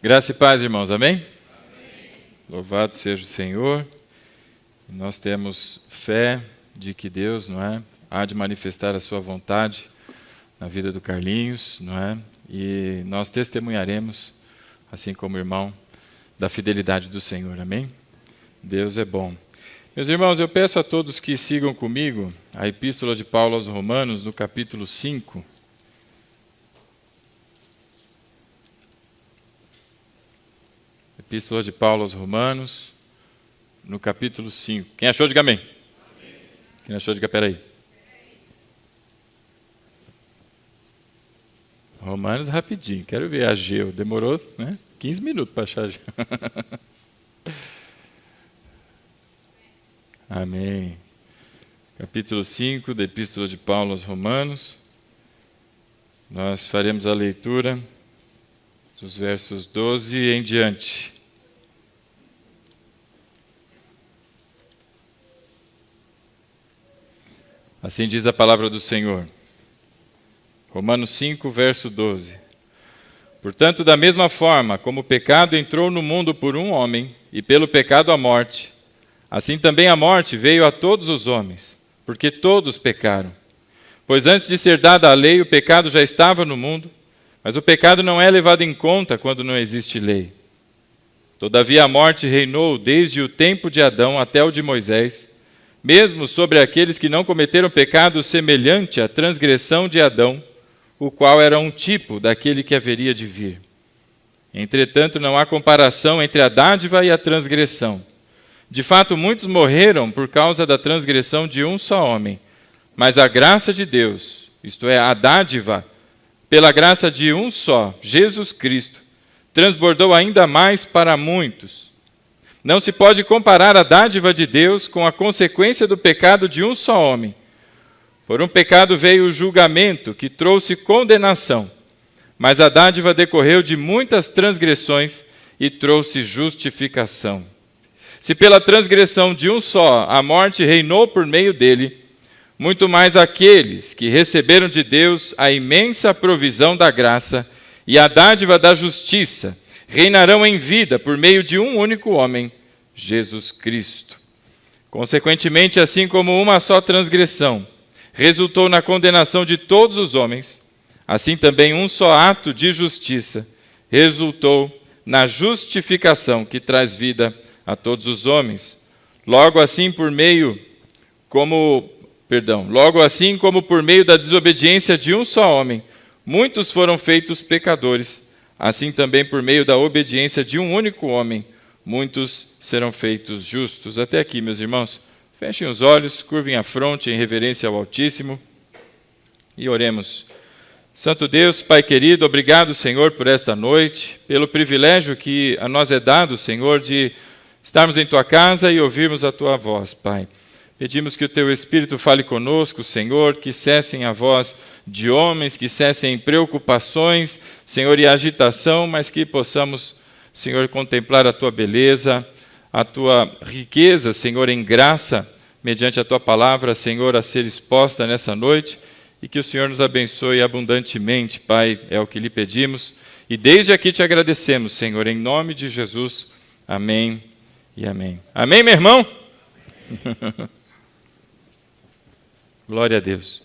Graça e paz, irmãos, amém? Amém. Louvado seja o Senhor. Nós temos fé de que Deus, há de manifestar a sua vontade na vida do Carlinhos, E nós testemunharemos, assim como o irmão, da fidelidade do Senhor, amém? Deus é bom. Meus irmãos, eu peço a todos que sigam comigo a Epístola de Paulo aos Romanos, no capítulo 5. Epístola de Paulo aos Romanos, no capítulo 5. Quem achou, diga amém. Amém. Quem achou, diga peraí. Romanos rapidinho, quero ver a Geu. Demorou 15 minutos para achar a Geu. Amém. Capítulo 5 da Epístola de Paulo aos Romanos. Nós faremos a leitura dos versos 12 em diante. Assim diz a palavra do Senhor. Romanos 5, verso 12. Portanto, da mesma forma como o pecado entrou no mundo por um homem, e pelo pecado a morte, assim também a morte veio a todos os homens, porque todos pecaram. Pois antes de ser dada a lei, o pecado já estava no mundo, mas o pecado não é levado em conta quando não existe lei. Todavia a morte reinou desde o tempo de Adão até o de Moisés, mesmo sobre aqueles que não cometeram pecado semelhante à transgressão de Adão, o qual era um tipo daquele que haveria de vir. Entretanto, não há comparação entre a dádiva e a transgressão. De fato, muitos morreram por causa da transgressão de um só homem, mas a graça de Deus, isto é, a dádiva, pela graça de um só, Jesus Cristo, transbordou ainda mais para muitos. Não se pode comparar a dádiva de Deus com a consequência do pecado de um só homem. Por um pecado veio o julgamento, que trouxe condenação, mas a dádiva decorreu de muitas transgressões e trouxe justificação. Se pela transgressão de um só a morte reinou por meio dele, muito mais aqueles que receberam de Deus a imensa provisão da graça e a dádiva da justiça reinarão em vida por meio de um único homem, Jesus Cristo. Consequentemente, assim como uma só transgressão resultou na condenação de todos os homens, assim também um só ato de justiça resultou na justificação que traz vida a todos os homens. Logo assim, como por meio da desobediência de um só homem, muitos foram feitos pecadores, assim também por meio da obediência de um único homem, muitos serão feitos justos. Até aqui, meus irmãos, fechem os olhos, curvem a fronte em reverência ao Altíssimo e oremos. Santo Deus, Pai querido, obrigado, Senhor, por esta noite, pelo privilégio que a nós é dado, Senhor, de estarmos em Tua casa e ouvirmos a Tua voz, Pai. Pedimos que o Teu Espírito fale conosco, Senhor, que cessem a voz de homens, que cessem preocupações, Senhor, e agitação, mas que possamos, Senhor, contemplar a Tua beleza, a Tua riqueza, Senhor, em graça, mediante a Tua palavra, Senhor, a ser exposta nessa noite, e que o Senhor nos abençoe abundantemente, Pai, é o que lhe pedimos, e desde aqui te agradecemos, Senhor, em nome de Jesus, amém e amém. Amém, meu irmão? Glória a Deus.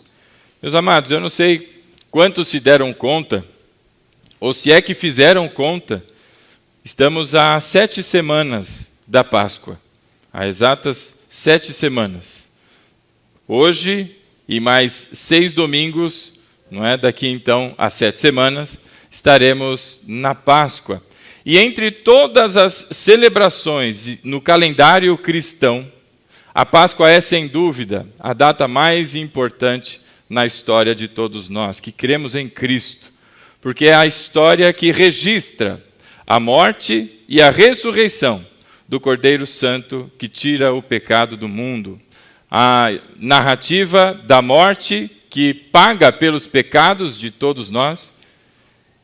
Meus amados, eu não sei quantos se deram conta, ou se é que fizeram conta, estamos há 7 semanas da Páscoa, há exatas 7 semanas. Hoje e mais 6 domingos, daqui então a 7 semanas, estaremos na Páscoa. E entre todas as celebrações no calendário cristão, a Páscoa é, sem dúvida, a data mais importante na história de todos nós, que cremos em Cristo, porque é a história que registra a morte e a ressurreição do Cordeiro Santo que tira o pecado do mundo. A narrativa da morte que paga pelos pecados de todos nós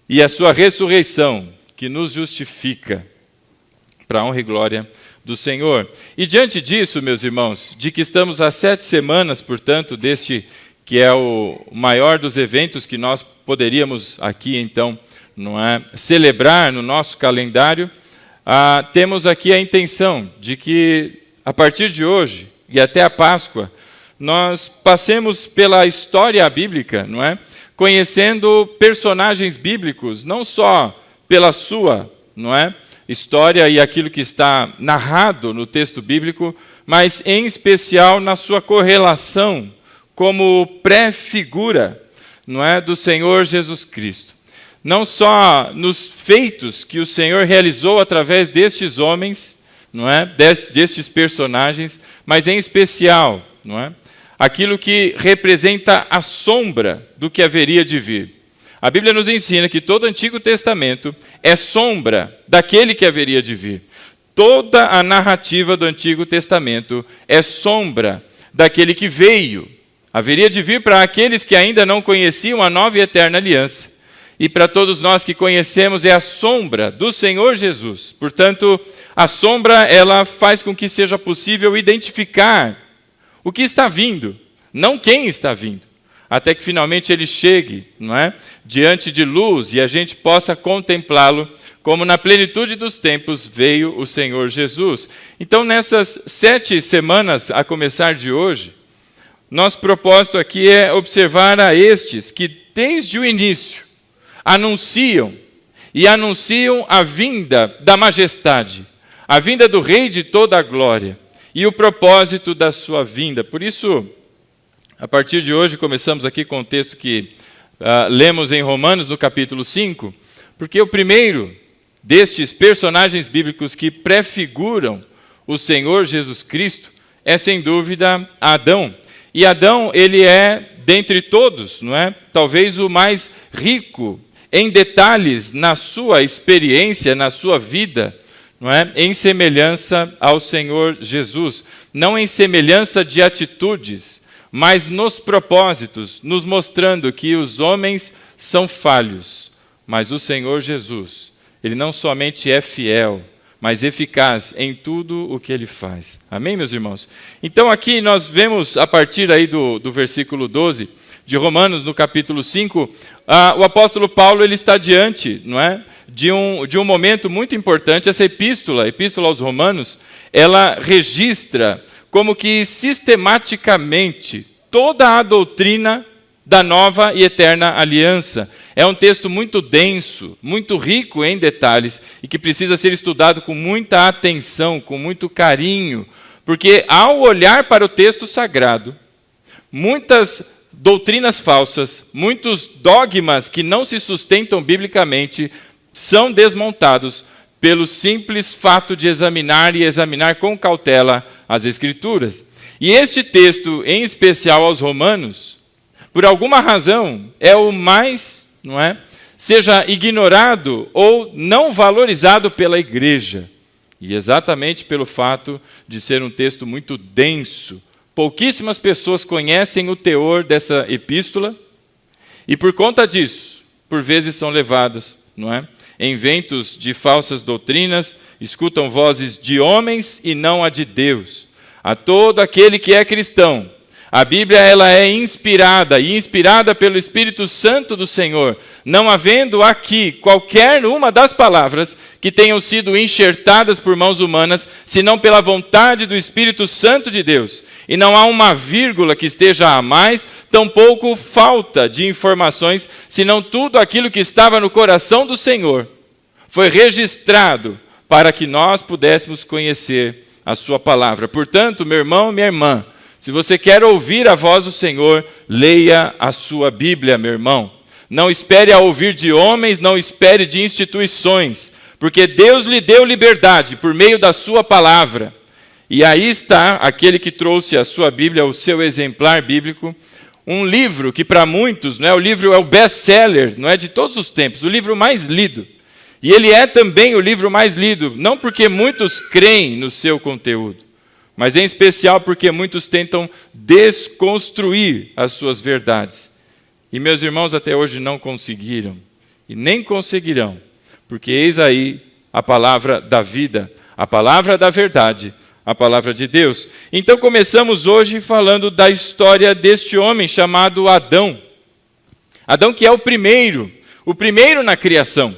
e a sua ressurreição que nos justifica para a honra e glória do Senhor. E diante disso, meus irmãos, de que estamos há 7 semanas, portanto, deste que é o maior dos eventos que nós poderíamos aqui, então, não é, celebrar no nosso calendário, temos aqui a intenção de que, a partir de hoje e até a Páscoa, nós passemos pela história bíblica, não é? Conhecendo personagens bíblicos, não só pela sua, não é, história e aquilo que está narrado no texto bíblico, mas em especial na sua correlação como pré-figura, não é, do Senhor Jesus Cristo. Não só nos feitos que o Senhor realizou através destes homens, não é, destes personagens, mas em especial, não é, aquilo que representa a sombra do que haveria de vir. A Bíblia nos ensina que todo o Antigo Testamento é sombra daquele que haveria de vir. Toda a narrativa do Antigo Testamento é sombra daquele que veio. Haveria de vir para aqueles que ainda não conheciam a nova e eterna aliança. E para todos nós que conhecemos, é a sombra do Senhor Jesus. Portanto, a sombra, ela faz com que seja possível identificar o que está vindo, não quem está vindo, até que finalmente ele chegue, não é, diante de luz e a gente possa contemplá-lo como na plenitude dos tempos veio o Senhor Jesus. Então, nessas 7 semanas, a começar de hoje, nosso propósito aqui é observar a estes que, desde o início, anunciam a vinda da majestade, a vinda do Rei de toda a glória e o propósito da sua vinda. Por isso, a partir de hoje, começamos aqui com o texto que lemos em Romanos, no capítulo 5, porque o primeiro destes personagens bíblicos que prefiguram o Senhor Jesus Cristo é, sem dúvida, Adão. E Adão, ele é, dentre todos, não é, talvez o mais rico em detalhes na sua experiência, na sua vida, não é, em semelhança ao Senhor Jesus. Não em semelhança de atitudes, mas nos propósitos, nos mostrando que os homens são falhos, mas o Senhor Jesus, ele não somente é fiel, mas eficaz em tudo o que ele faz. Amém, meus irmãos? Então aqui nós vemos, a partir aí do versículo 12 de Romanos, no capítulo 5, o apóstolo Paulo, ele está diante, não é, de um momento muito importante. Essa epístola aos Romanos, ela registra como que sistematicamente toda a doutrina da nova e eterna aliança. É um texto muito denso, muito rico em detalhes e que precisa ser estudado com muita atenção, com muito carinho, porque ao olhar para o texto sagrado, muitas doutrinas falsas, muitos dogmas que não se sustentam biblicamente são desmontados pelo simples fato de examinar com cautela as Escrituras. E este texto, em especial aos Romanos, por alguma razão, é o mais, não é, seja ignorado ou não valorizado pela igreja. E exatamente pelo fato de ser um texto muito denso. Pouquíssimas pessoas conhecem o teor dessa epístola e, por conta disso, por vezes são levadas, não é, em ventos de falsas doutrinas, escutam vozes de homens e não a de Deus. A todo aquele que é cristão, a Bíblia, ela é inspirada pelo Espírito Santo do Senhor, não havendo aqui qualquer uma das palavras que tenham sido enxertadas por mãos humanas, senão pela vontade do Espírito Santo de Deus. E não há uma vírgula que esteja a mais, tampouco falta de informações, senão tudo aquilo que estava no coração do Senhor foi registrado para que nós pudéssemos conhecer a sua palavra. Portanto, meu irmão, minha irmã, se você quer ouvir a voz do Senhor, leia a sua Bíblia, meu irmão. Não espere a ouvir de homens, não espere de instituições, porque Deus lhe deu liberdade por meio da sua palavra. E aí está aquele que trouxe a sua Bíblia, o seu exemplar bíblico, um livro que para muitos, não é, o livro é o best-seller, não é, de todos os tempos, o livro mais lido. E ele é também o livro mais lido, não porque muitos creem no seu conteúdo, mas em especial porque muitos tentam desconstruir as suas verdades. E meus irmãos até hoje não conseguiram, e nem conseguirão, porque eis aí a palavra da vida, a palavra da verdade, a palavra de Deus. Então começamos hoje falando da história deste homem chamado Adão. Adão, que é o primeiro O primeiro na criação.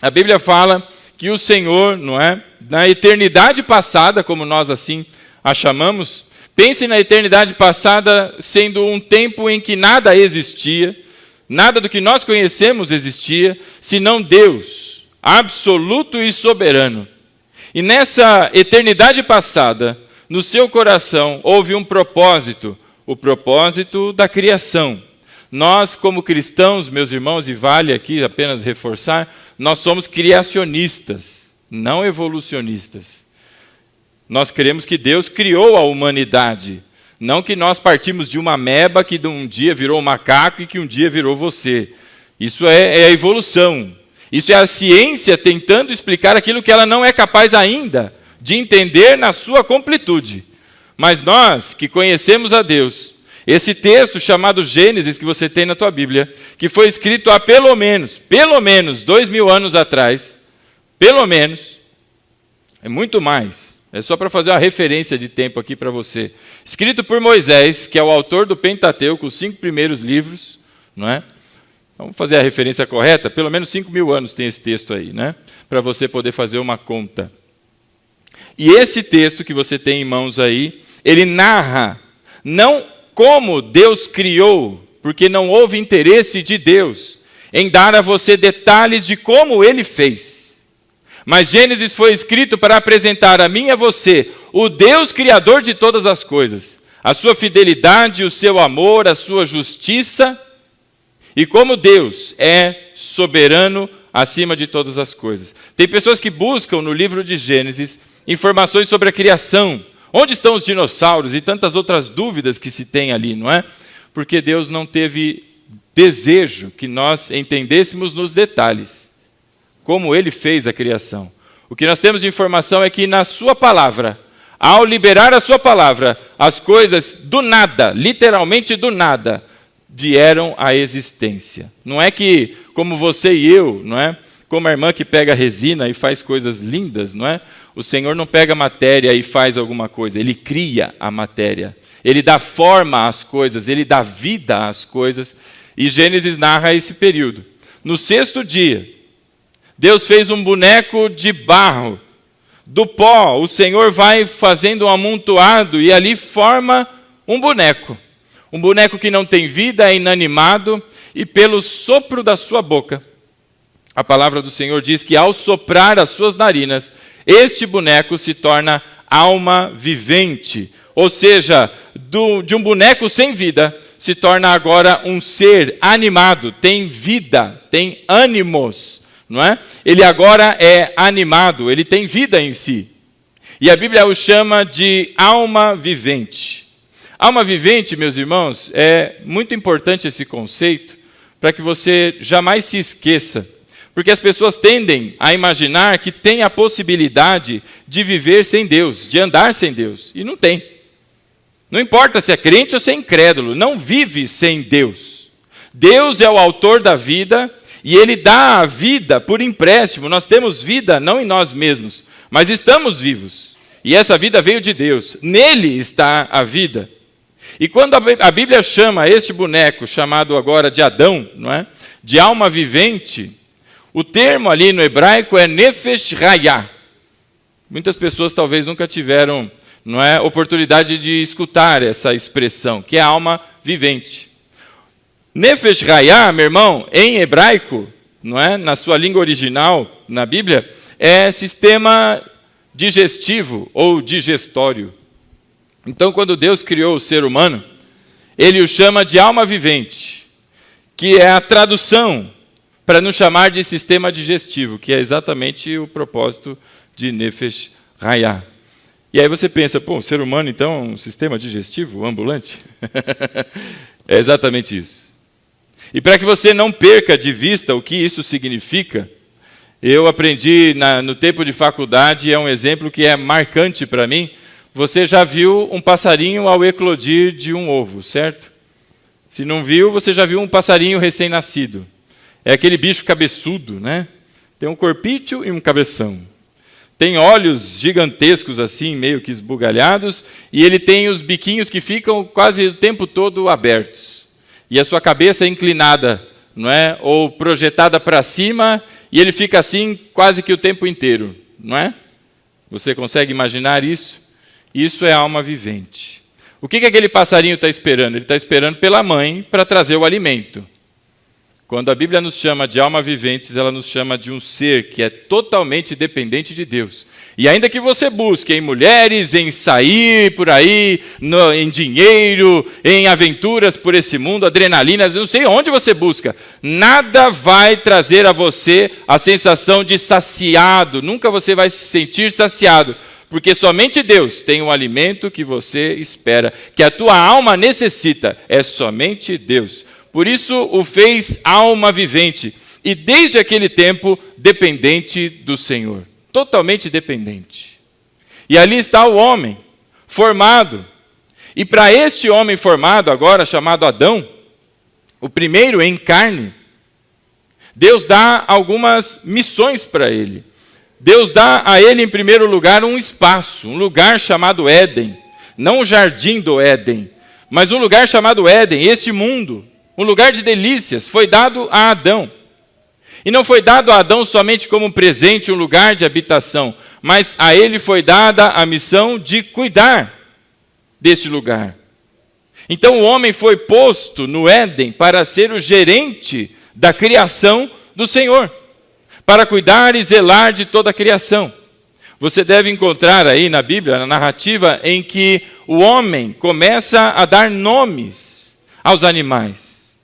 A Bíblia fala que o Senhor, não é, na eternidade passada, como nós assim a chamamos, pense na eternidade passada sendo um tempo em que nada existia, nada do que nós conhecemos existia, senão Deus, absoluto e soberano. E nessa eternidade passada, no seu coração, houve um propósito, o propósito da criação. Nós, como cristãos, meus irmãos, e vale aqui apenas reforçar, nós somos criacionistas, não evolucionistas. Nós cremos que Deus criou a humanidade, não que nós partimos de uma ameba que um dia virou um macaco e que um dia virou você. Isso é a evolução. Isso é a ciência tentando explicar aquilo que ela não é capaz ainda de entender na sua completude. Mas nós que conhecemos a Deus, esse texto chamado Gênesis que você tem na tua Bíblia, que foi escrito há pelo menos 2000 anos atrás, pelo menos, é muito mais. É só para fazer uma referência de tempo aqui para você. Escrito por Moisés, que é o autor do Pentateuco, os 5 primeiros livros, não é? Vamos fazer a referência correta? Pelo menos 5.000 anos tem esse texto aí, né? Para você poder fazer uma conta. E esse texto que você tem em mãos aí, ele narra, não como Deus criou, porque não houve interesse de Deus em dar a você detalhes de como ele fez. Mas Gênesis foi escrito para apresentar a mim e a você o Deus criador de todas as coisas, a sua fidelidade, o seu amor, a sua justiça, e como Deus é soberano acima de todas as coisas. Tem pessoas que buscam no livro de Gênesis informações sobre a criação, onde estão os dinossauros e tantas outras dúvidas que se tem ali, não é? Porque Deus não teve desejo que nós entendêssemos nos detalhes como ele fez a criação. O que nós temos de informação é que na sua palavra, ao liberar a sua palavra, as coisas do nada, literalmente do nada, vieram à existência. Não é que, como você e eu, não é? Como a irmã que pega resina e faz coisas lindas, não é? O Senhor não pega matéria e faz alguma coisa, ele cria a matéria. Ele dá forma às coisas, ele dá vida às coisas. E Gênesis narra esse período. No 6º dia, Deus fez um boneco de barro. Do pó, o Senhor vai fazendo um amontoado e ali forma um boneco. Um boneco que não tem vida, é inanimado, e pelo sopro da sua boca, a palavra do Senhor diz que ao soprar as suas narinas, este boneco se torna alma vivente. Ou seja, de um boneco sem vida, se torna agora um ser animado, tem vida, tem ânimos. Não é? Ele agora é animado, ele tem vida em si. E a Bíblia o chama de alma vivente. Alma vivente, meus irmãos, é muito importante esse conceito, para que você jamais se esqueça. Porque as pessoas tendem a imaginar que tem a possibilidade de viver sem Deus, de andar sem Deus. E não tem. Não importa se é crente ou se é incrédulo, não vive sem Deus. Deus é o autor da vida, e ele dá a vida por empréstimo. Nós temos vida não em nós mesmos, mas estamos vivos. E essa vida veio de Deus. Nele está a vida. E quando a Bíblia chama este boneco, chamado agora de Adão, não é? De alma vivente, o termo ali no hebraico é Nefesh Hayah. Muitas pessoas talvez nunca tiveram, não é, oportunidade de escutar essa expressão, que é alma vivente. Nefesh Hayah, meu irmão, em hebraico, não é? Na sua língua original, na Bíblia, é sistema digestivo ou digestório. Então, quando Deus criou o ser humano, ele o chama de alma vivente, que é a tradução para nos chamar de sistema digestivo, que é exatamente o propósito de Nefesh Hayah. E aí você pensa, o ser humano então é um sistema digestivo ambulante? É exatamente isso. E para que você não perca de vista o que isso significa, eu aprendi no tempo de faculdade, é um exemplo que é marcante para mim. Você já viu um passarinho ao eclodir de um ovo, certo? Se não viu, você já viu um passarinho recém-nascido. É aquele bicho cabeçudo, né? Tem um corpício e um cabeção. Tem olhos gigantescos assim, meio que esbugalhados, e ele tem os biquinhos que ficam quase o tempo todo abertos. E a sua cabeça é inclinada não é? Ou projetada para cima, e ele fica assim quase que o tempo inteiro, não é? Você consegue imaginar isso? Isso é alma vivente. O que aquele passarinho está esperando? Ele está esperando pela mãe para trazer o alimento. Quando a Bíblia nos chama de alma viventes, ela nos chama de um ser que é totalmente dependente de Deus. E ainda que você busque em mulheres, em sair por aí, em dinheiro, em aventuras por esse mundo, adrenalina, não sei onde você busca, nada vai trazer a você a sensação de saciado, nunca você vai se sentir saciado, porque somente Deus tem o alimento que você espera, que a tua alma necessita, é somente Deus. Por isso o fez alma vivente, e desde aquele tempo dependente do Senhor. Totalmente dependente. E ali está o homem, formado. E para este homem formado, agora chamado Adão, o primeiro em carne, Deus dá algumas missões para ele. Deus dá a ele, em primeiro lugar, um espaço, um lugar chamado Éden. Não o jardim do Éden, mas um lugar chamado Éden, este mundo. Um lugar de delícias foi dado a Adão. E não foi dado a Adão somente como um presente, um lugar de habitação, mas a ele foi dada a missão de cuidar deste lugar. Então o homem foi posto no Éden para ser o gerente da criação do Senhor, para cuidar e zelar de toda a criação. Você deve encontrar aí na Bíblia, na narrativa, em que o homem começa a dar nomes aos animais.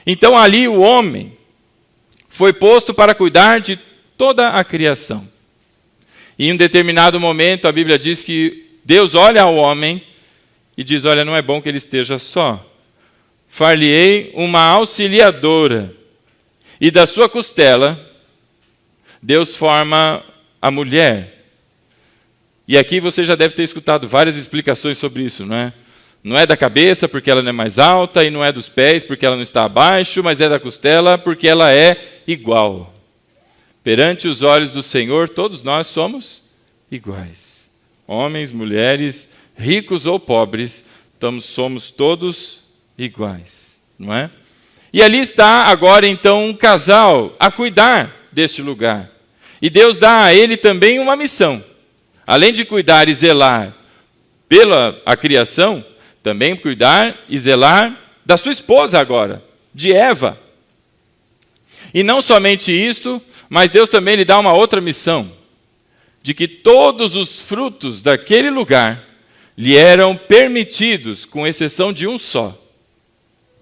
Então ali o homem foi posto para cuidar de toda a criação. E em um determinado momento a Bíblia diz que Deus olha ao homem e diz, olha, não é bom que ele esteja só. Far-lhe-ei uma auxiliadora. E da sua costela, Deus forma a mulher. E aqui você já deve ter escutado várias explicações sobre isso, não é? Não é da cabeça porque ela não é mais alta, e não é dos pés porque ela não está abaixo, mas é da costela porque ela é igual. Perante os olhos do Senhor, todos nós somos iguais. Homens, mulheres, ricos ou pobres, somos todos iguais, não é? E ali está agora então um casal a cuidar deste lugar. E Deus dá a ele também uma missão. Além de cuidar e zelar pela a criação, também cuidar e zelar da sua esposa agora, de Eva. E não somente isto, mas Deus também lhe dá uma outra missão, de que todos os frutos daquele lugar lhe eram permitidos, com exceção de um só,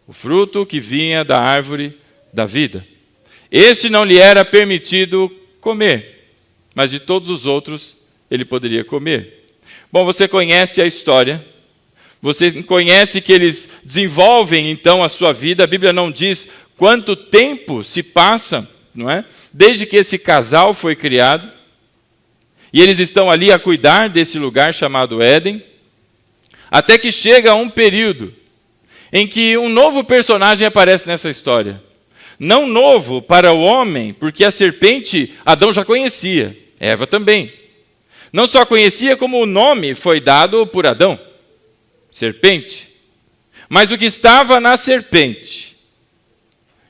o fruto que vinha da árvore da vida. Este não lhe era permitido comer, mas de todos os outros ele poderia comer. Bom, você conhece a história. Você conhece que eles desenvolvem, então, a sua vida. A Bíblia não diz quanto tempo se passa, não é? Desde que esse casal foi criado. E eles estão ali a cuidar desse lugar chamado Éden. Até que chega um período em que um novo personagem aparece nessa história. Não novo para o homem, porque a serpente Adão já conhecia. Eva também. Não só conhecia, como o nome foi dado por Adão. Serpente. Mas o que estava na serpente,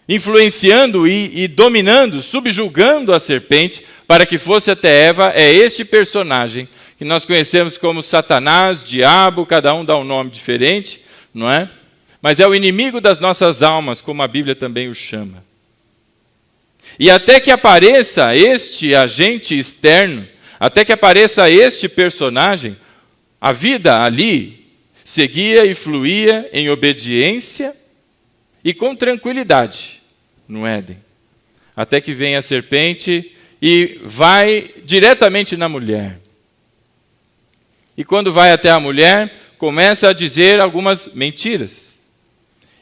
influenciando e dominando, subjugando a serpente, para que fosse até Eva, é este personagem, que nós conhecemos como Satanás, Diabo, cada um dá um nome diferente, não é? Mas é o inimigo das nossas almas, como a Bíblia também o chama. E até que apareça este agente externo, até que apareça este personagem, a vida ali seguia e fluía em obediência e com tranquilidade no Éden. Até que vem a serpente e vai diretamente na mulher. E quando vai até a mulher, começa a dizer algumas mentiras.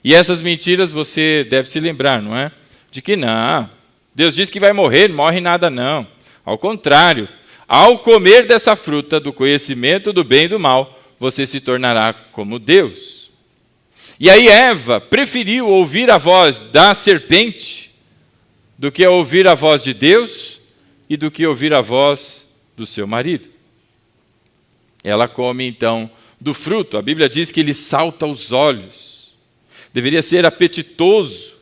E essas mentiras você deve se lembrar, não é? De que não, Deus diz que vai morrer, não morre nada não. Ao contrário, ao comer dessa fruta do conhecimento do bem e do mal, você se tornará como Deus. E aí Eva preferiu ouvir a voz da serpente do que ouvir a voz de Deus e do que ouvir a voz do seu marido. Ela come então do fruto. A Bíblia diz que ele salta aos olhos. Deveria ser apetitoso.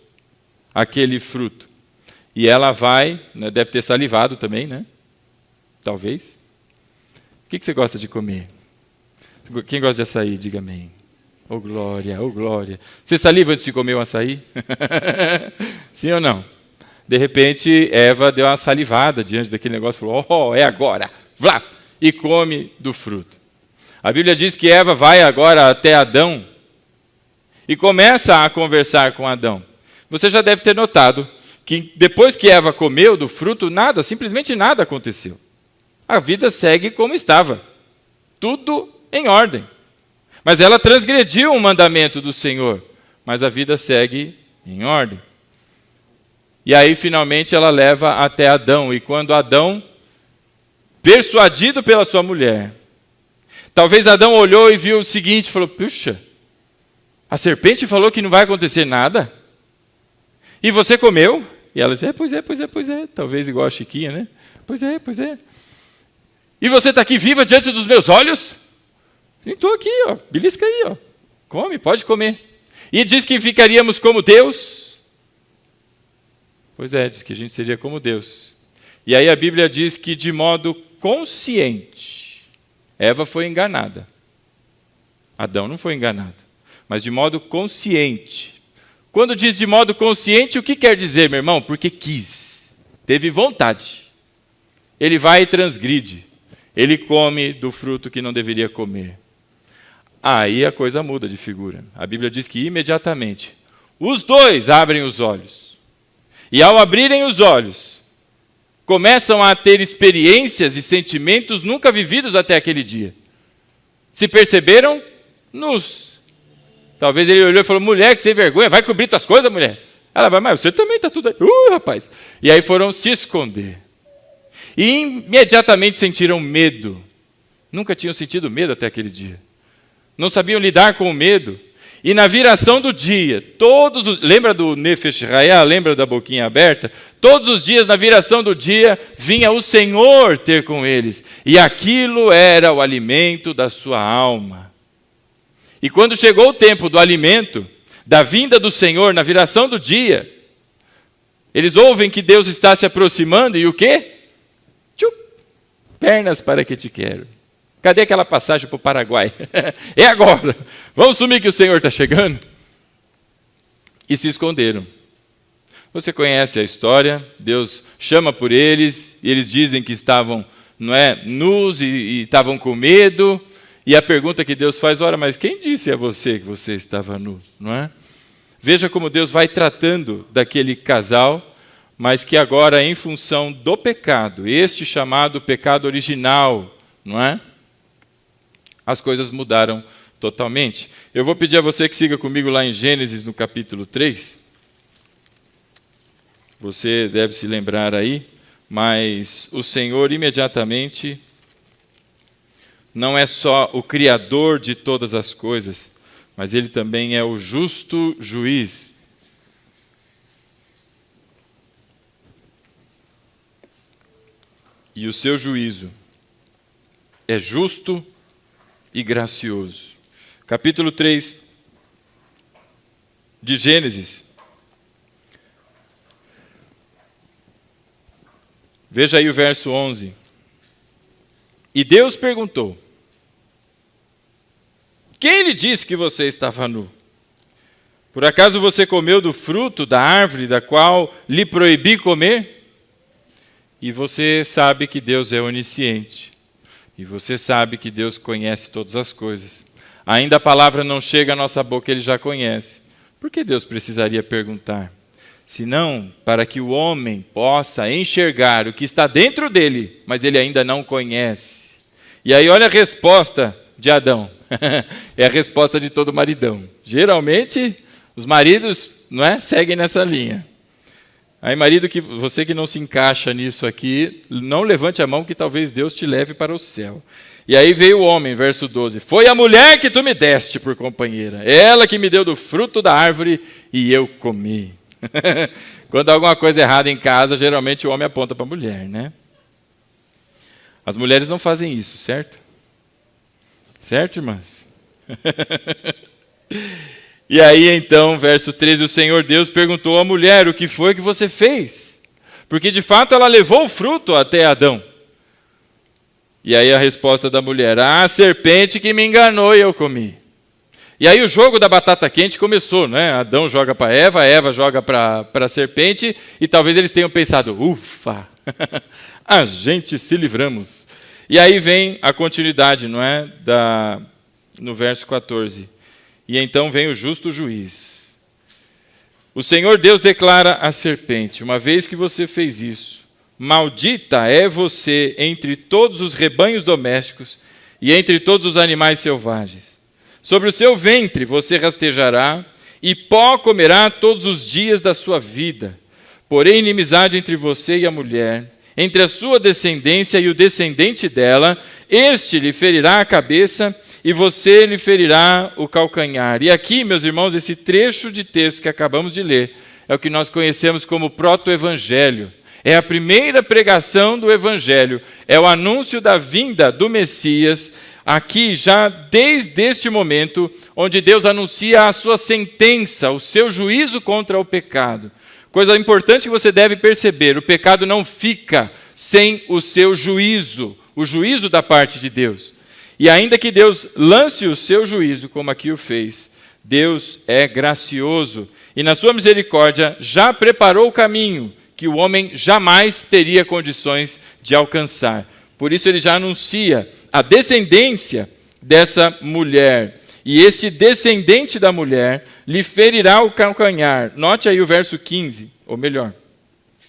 aquele fruto. E ela vai, né, deve ter salivado também, né? Talvez. O que você gosta de comer? Quem gosta de açaí, diga amém. Oh glória, oh glória. Você saliva antes de comer o açaí? Sim ou não? De repente, Eva deu uma salivada diante daquele negócio, falou, oh, é agora, vlá, e come do fruto. A Bíblia diz que Eva vai agora até Adão e começa a conversar com Adão. Você já deve ter notado que depois que Eva comeu do fruto, nada, simplesmente nada aconteceu. A vida segue como estava, tudo em ordem. Mas ela transgrediu um mandamento do Senhor, mas a vida segue em ordem. E aí, finalmente, ela leva até Adão. E quando Adão, persuadido pela sua mulher, talvez Adão olhou e viu o seguinte, falou, puxa, a serpente falou que não vai acontecer nada? E você comeu? E ela disse, pois é. Talvez igual a Chiquinha, né? Pois é. E você está aqui viva diante dos meus olhos? Estou aqui, ó, belisca aí, ó. Come, pode comer. E diz que ficaríamos como Deus. Pois é, diz que a gente seria como Deus. E aí a Bíblia diz que de modo consciente, Eva foi enganada. Adão não foi enganado, mas de modo consciente. Quando diz de modo consciente, o que quer dizer, meu irmão? Porque quis, teve vontade. Ele vai e transgride. Ele come do fruto que não deveria comer. Aí a coisa muda de figura. A Bíblia diz que imediatamente os dois abrem os olhos. E ao abrirem os olhos, começam a ter experiências e sentimentos nunca vividos até aquele dia. Se perceberam? Nus. Talvez ele olhou e falou, mulher, que sem vergonha, vai cobrir tuas coisas, mulher. Ela vai, mas você também está tudo aí. Rapaz. E aí foram se esconder. E imediatamente sentiram medo. Nunca tinham sentido medo até aquele dia. Não sabiam lidar com o medo. E na viração do dia, lembra do Nefesh Hayah, lembra da boquinha aberta? Todos os dias, na viração do dia, vinha o Senhor ter com eles. E aquilo era o alimento da sua alma. E quando chegou o tempo do alimento, da vinda do Senhor, na viração do dia, eles ouvem que Deus está se aproximando e o quê? Pernas para que te quero. Cadê aquela passagem para o Paraguai? É agora. Vamos assumir que o Senhor está chegando? E se esconderam. Você conhece a história. Deus chama por eles. E eles dizem que estavam nus e estavam com medo. E a pergunta que Deus faz, ora, mas quem disse a você que você estava nu? Não é? Veja como Deus vai tratando daquele casal, mas que agora, em função do pecado, este chamado pecado original, não é? As coisas mudaram totalmente. Eu vou pedir a você que siga comigo lá em Gênesis, no capítulo 3. Você deve se lembrar aí, mas o Senhor imediatamente não é só o Criador de todas as coisas, mas Ele também é o justo juiz. E o seu juízo é justo e gracioso. Capítulo 3 de Gênesis. Veja aí o verso 11. E Deus perguntou, quem lhe disse que você estava nu? Por acaso você comeu do fruto da árvore da qual lhe proibi comer? E você sabe que Deus é onisciente. E você sabe que Deus conhece todas as coisas. Ainda a palavra não chega à nossa boca, Ele já conhece. Por que Deus precisaria perguntar? Senão, para que o homem possa enxergar o que está dentro dele, mas ele ainda não conhece. E aí olha a resposta de Adão. É a resposta de todo maridão. Geralmente, os maridos seguem nessa linha. Aí, marido, você que não se encaixa nisso aqui, não levante a mão que talvez Deus te leve para o céu. E aí veio o homem, verso 12. Foi a mulher que tu me deste por companheira. Ela que me deu do fruto da árvore e eu comi. Quando há alguma coisa errada em casa, geralmente o homem aponta para a mulher, né? As mulheres não fazem isso, certo? Certo, irmãs? E aí então, verso 13, o Senhor Deus perguntou à mulher: o que foi que você fez? Porque de fato ela levou o fruto até Adão. E aí a resposta da mulher: a serpente que me enganou e eu comi. E aí o jogo da batata quente começou, né? Adão joga para Eva joga para a serpente, e talvez eles tenham pensado: ufa, a gente se livramos. E aí vem a continuidade, não é? No verso 14. E então vem o justo juiz. O Senhor Deus declara à serpente: uma vez que você fez isso, maldita é você entre todos os rebanhos domésticos e entre todos os animais selvagens. Sobre o seu ventre você rastejará, e pó comerá todos os dias da sua vida. Porém, inimizade entre você e a mulher, entre a sua descendência e o descendente dela, este lhe ferirá a cabeça e você lhe ferirá o calcanhar. E aqui, meus irmãos, esse trecho de texto que acabamos de ler é o que nós conhecemos como proto-evangelho. É a primeira pregação do evangelho, é o anúncio da vinda do Messias, aqui já desde este momento, onde Deus anuncia a sua sentença, o seu juízo contra o pecado. Coisa importante que você deve perceber: o pecado não fica sem o seu juízo, o juízo da parte de Deus. E ainda que Deus lance o seu juízo, como aqui o fez, Deus é gracioso e na sua misericórdia já preparou o caminho que o homem jamais teria condições de alcançar. Por isso ele já anuncia a descendência dessa mulher. E esse descendente da mulher lhe ferirá o calcanhar. Note aí o verso 15, ou melhor,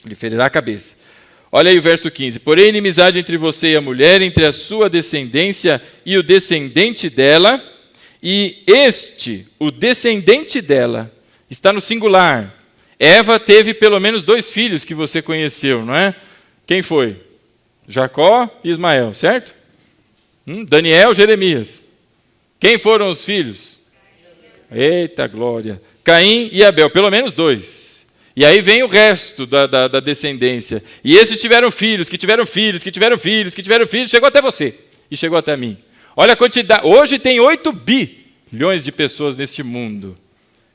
lhe ferirá a cabeça. Olha aí o verso 15. Porém, inimizade entre você e a mulher, entre a sua descendência e o descendente dela, e este, o descendente dela, está no singular. Eva teve pelo menos 2 filhos que você conheceu, não é? Quem foi? Jacó e Ismael, certo? Daniel, Jeremias. Quem foram os filhos? Eita glória! Caim e Abel, pelo menos 2. E aí vem o resto da descendência. E esses tiveram filhos, que tiveram filhos, que tiveram filhos, que tiveram filhos, chegou até você e chegou até mim. Olha a quantidade, hoje tem 8 bilhões de pessoas neste mundo.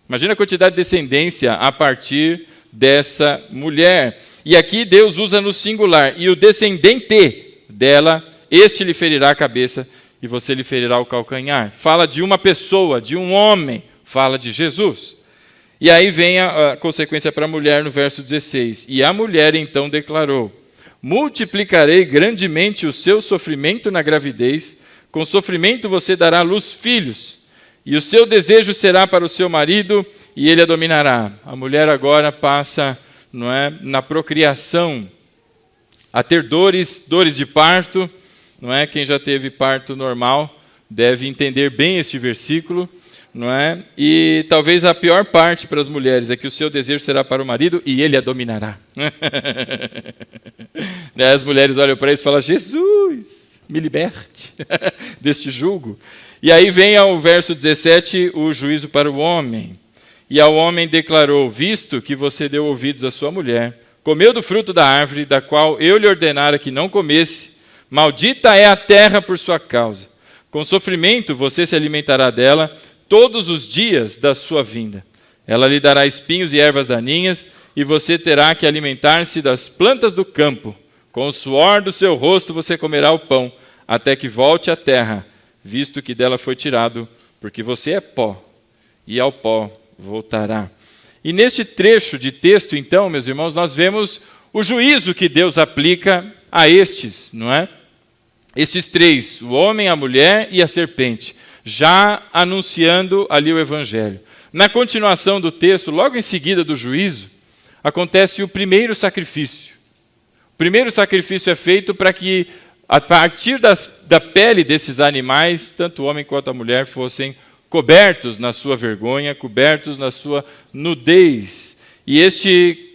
Imagina a quantidade de descendência a partir dessa mulher. E aqui Deus usa no singular: e o descendente dela, este lhe ferirá a cabeça e você lhe ferirá o calcanhar. Fala de uma pessoa, de um homem, fala de Jesus. E aí vem a consequência para a mulher no verso 16. E a mulher então declarou: multiplicarei grandemente o seu sofrimento na gravidez, com sofrimento você dará à luz filhos, e o seu desejo será para o seu marido, e ele a dominará. A mulher agora passa, não é, na procriação, a ter dores de parto, não é? Quem já teve parto normal deve entender bem este versículo, não é? E talvez a pior parte para as mulheres é que o seu desejo será para o marido e ele a dominará. As mulheres olham para isso e falam: Jesus, me liberte deste jugo. E aí vem ao verso 17 o juízo para o homem. E ao homem declarou: visto que você deu ouvidos à sua mulher, comeu do fruto da árvore, da qual eu lhe ordenara que não comesse, maldita é a terra por sua causa. Com sofrimento você se alimentará dela todos os dias da sua vinda. Ela lhe dará espinhos e ervas daninhas, e você terá que alimentar-se das plantas do campo. Com o suor do seu rosto você comerá o pão, até que volte à terra, visto que dela foi tirado, porque você é pó, e ao pó voltará. E neste trecho de texto, então, meus irmãos, nós vemos o juízo que Deus aplica a estes, não é? Estes 3, o homem, a mulher e a serpente, já anunciando ali o evangelho. Na continuação do texto, logo em seguida do juízo, acontece o primeiro sacrifício. O primeiro sacrifício é feito para que, a partir da pele desses animais, tanto o homem quanto a mulher fossem cobertos na sua vergonha, cobertos na sua nudez. E este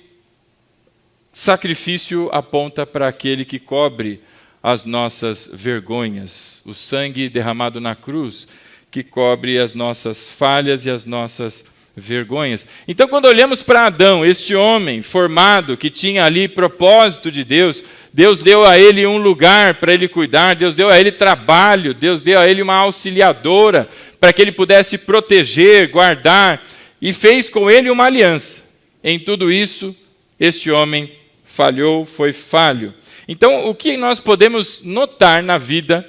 sacrifício aponta para aquele que cobre as nossas vergonhas, o sangue derramado na cruz, que cobre as nossas falhas e as nossas vergonhas. Então, quando olhamos para Adão, este homem formado, que tinha ali propósito de Deus, Deus deu a ele um lugar para ele cuidar, Deus deu a ele trabalho, Deus deu a ele uma auxiliadora para que ele pudesse proteger, guardar, e fez com ele uma aliança. Em tudo isso, este homem falhou, foi falho. Então, o que nós podemos notar na vida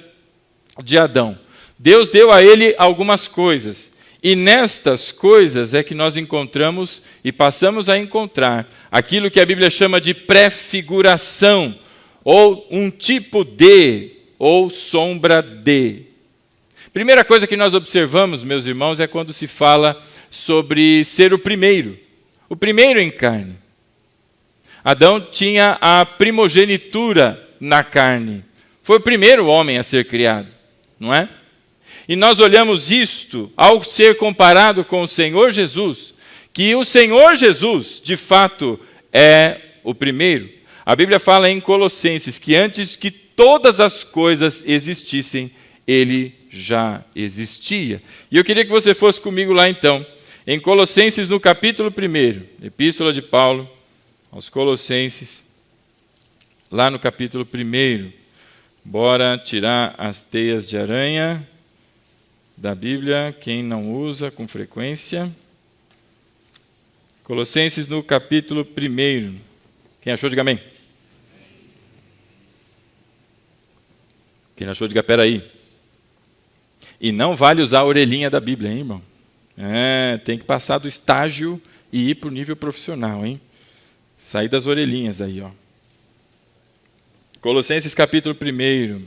de Adão? Deus deu a ele algumas coisas, e nestas coisas é que nós encontramos e passamos a encontrar aquilo que a Bíblia chama de prefiguração, ou um tipo de, ou sombra de. Primeira coisa que nós observamos, meus irmãos, é quando se fala sobre ser o primeiro em carne. Adão tinha a primogenitura na carne. Foi o primeiro homem a ser criado, não é? E nós olhamos isto ao ser comparado com o Senhor Jesus, que o Senhor Jesus, de fato, é o primeiro. A Bíblia fala em Colossenses que antes que todas as coisas existissem, ele já existia. E eu queria que você fosse comigo lá então, em Colossenses no capítulo 1, Epístola de Paulo aos Colossenses, lá no capítulo 1. Bora tirar as teias de aranha da Bíblia, quem não usa com frequência. Colossenses no capítulo 1. Quem achou, diga amém. Quem achou, diga peraí. E não vale usar a orelhinha da Bíblia, hein, irmão? Tem que passar do estágio e ir para o nível profissional, hein? Sair das orelhinhas aí, ó. Colossenses capítulo 1.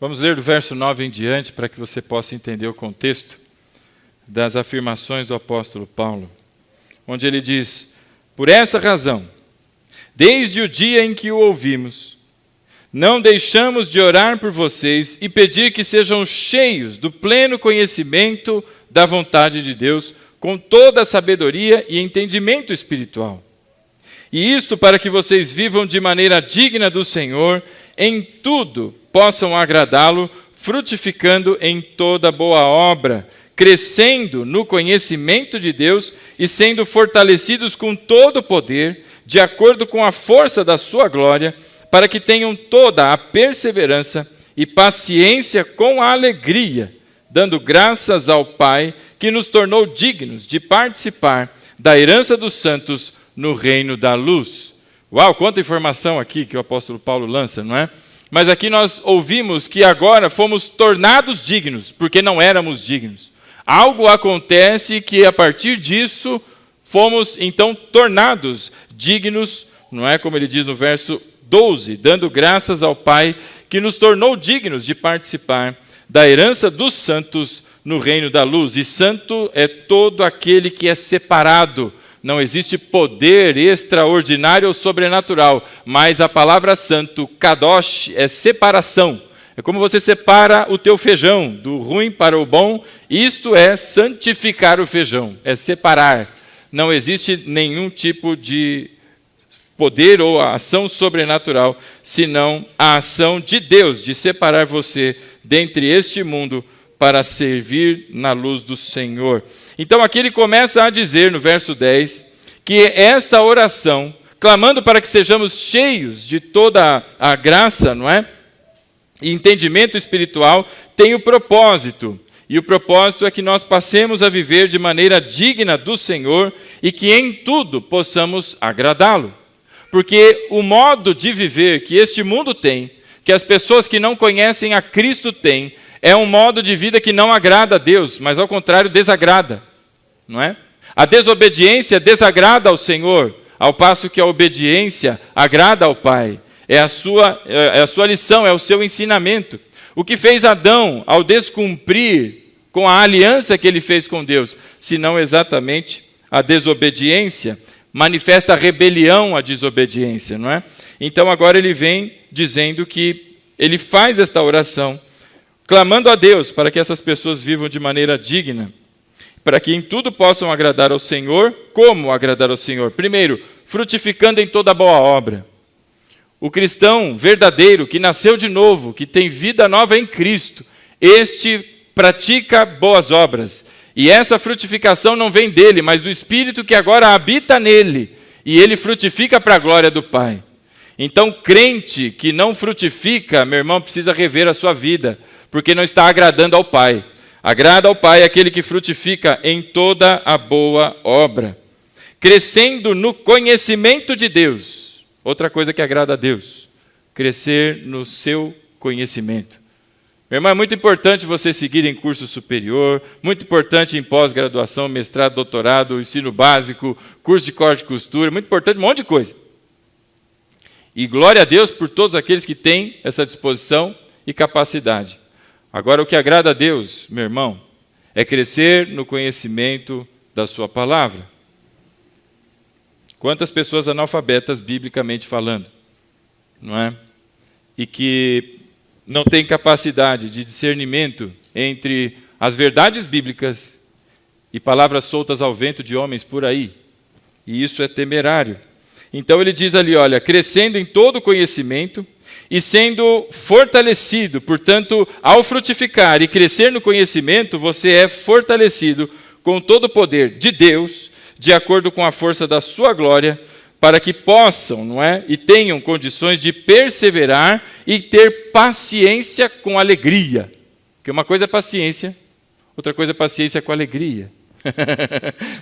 Vamos ler do verso 9 em diante para que você possa entender o contexto das afirmações do apóstolo Paulo, onde ele diz: por essa razão, desde o dia em que o ouvimos, não deixamos de orar por vocês e pedir que sejam cheios do pleno conhecimento da vontade de Deus, com toda a sabedoria e entendimento espiritual. E isto para que vocês vivam de maneira digna do Senhor, em tudo possam agradá-lo, frutificando em toda boa obra, crescendo no conhecimento de Deus e sendo fortalecidos com todo o poder, de acordo com a força da sua glória, para que tenham toda a perseverança e paciência com a alegria, dando graças ao Pai, que nos tornou dignos de participar da herança dos santos no reino da luz. Uau, quanta informação aqui que o apóstolo Paulo lança, não é? Mas aqui nós ouvimos que agora fomos tornados dignos, porque não éramos dignos. Algo acontece que a partir disso fomos então tornados dignos, não é? Como ele diz no verso 12, dando graças ao Pai que nos tornou dignos de participar da herança dos santos no reino da luz. E santo é todo aquele que é separado. Não existe poder extraordinário ou sobrenatural, mas a palavra santo, kadosh, é separação. É como você separa o teu feijão do ruim para o bom. Isto é santificar o feijão, é separar. Não existe nenhum tipo de poder ou ação sobrenatural, senão a ação de Deus, de separar você dentre este mundo para servir na luz do Senhor. Então aqui ele começa a dizer no verso 10, que esta oração, clamando para que sejamos cheios de toda a graça, não é? E entendimento espiritual, tem o propósito. E o propósito é que nós passemos a viver de maneira digna do Senhor e que em tudo possamos agradá-lo. Porque o modo de viver que este mundo tem, que as pessoas que não conhecem a Cristo têm, é um modo de vida que não agrada a Deus, mas ao contrário desagrada, não é? A desobediência desagrada ao Senhor, ao passo que a obediência agrada ao Pai. É a sua lição, é o seu ensinamento. O que fez Adão ao descumprir com a aliança que ele fez com Deus, senão exatamente a desobediência, manifesta a rebelião à desobediência, não é? Então agora ele vem dizendo que ele faz esta oração, clamando a Deus para que essas pessoas vivam de maneira digna, para que em tudo possam agradar ao Senhor. Como agradar ao Senhor? Primeiro, frutificando em toda boa obra. O cristão verdadeiro, que nasceu de novo, que tem vida nova em Cristo, este pratica boas obras. E essa frutificação não vem dele, mas do Espírito que agora habita nele. E ele frutifica para a glória do Pai. Então, crente que não frutifica, meu irmão, precisa rever a sua vida, porque não está agradando ao Pai. Agrada ao Pai aquele que frutifica em toda a boa obra, crescendo no conhecimento de Deus. Outra coisa que agrada a Deus, crescer no seu conhecimento. Meu irmão, é muito importante você seguir em curso superior, muito importante em pós-graduação, mestrado, doutorado, ensino básico, curso de corte e costura, muito importante, um monte de coisa. E glória a Deus por todos aqueles que têm essa disposição e capacidade. Agora, o que agrada a Deus, meu irmão, é crescer no conhecimento da sua palavra. Quantas pessoas analfabetas, biblicamente falando, não é? E que não têm capacidade de discernimento entre as verdades bíblicas e palavras soltas ao vento de homens por aí. E isso é temerário. Então ele diz ali, olha, crescendo em todo conhecimento e sendo fortalecido. Portanto, ao frutificar e crescer no conhecimento, você é fortalecido com todo o poder de Deus, de acordo com a força da sua glória, para que possam, não é? E tenham condições de perseverar e ter paciência com alegria. Porque uma coisa é paciência, outra coisa é paciência com alegria.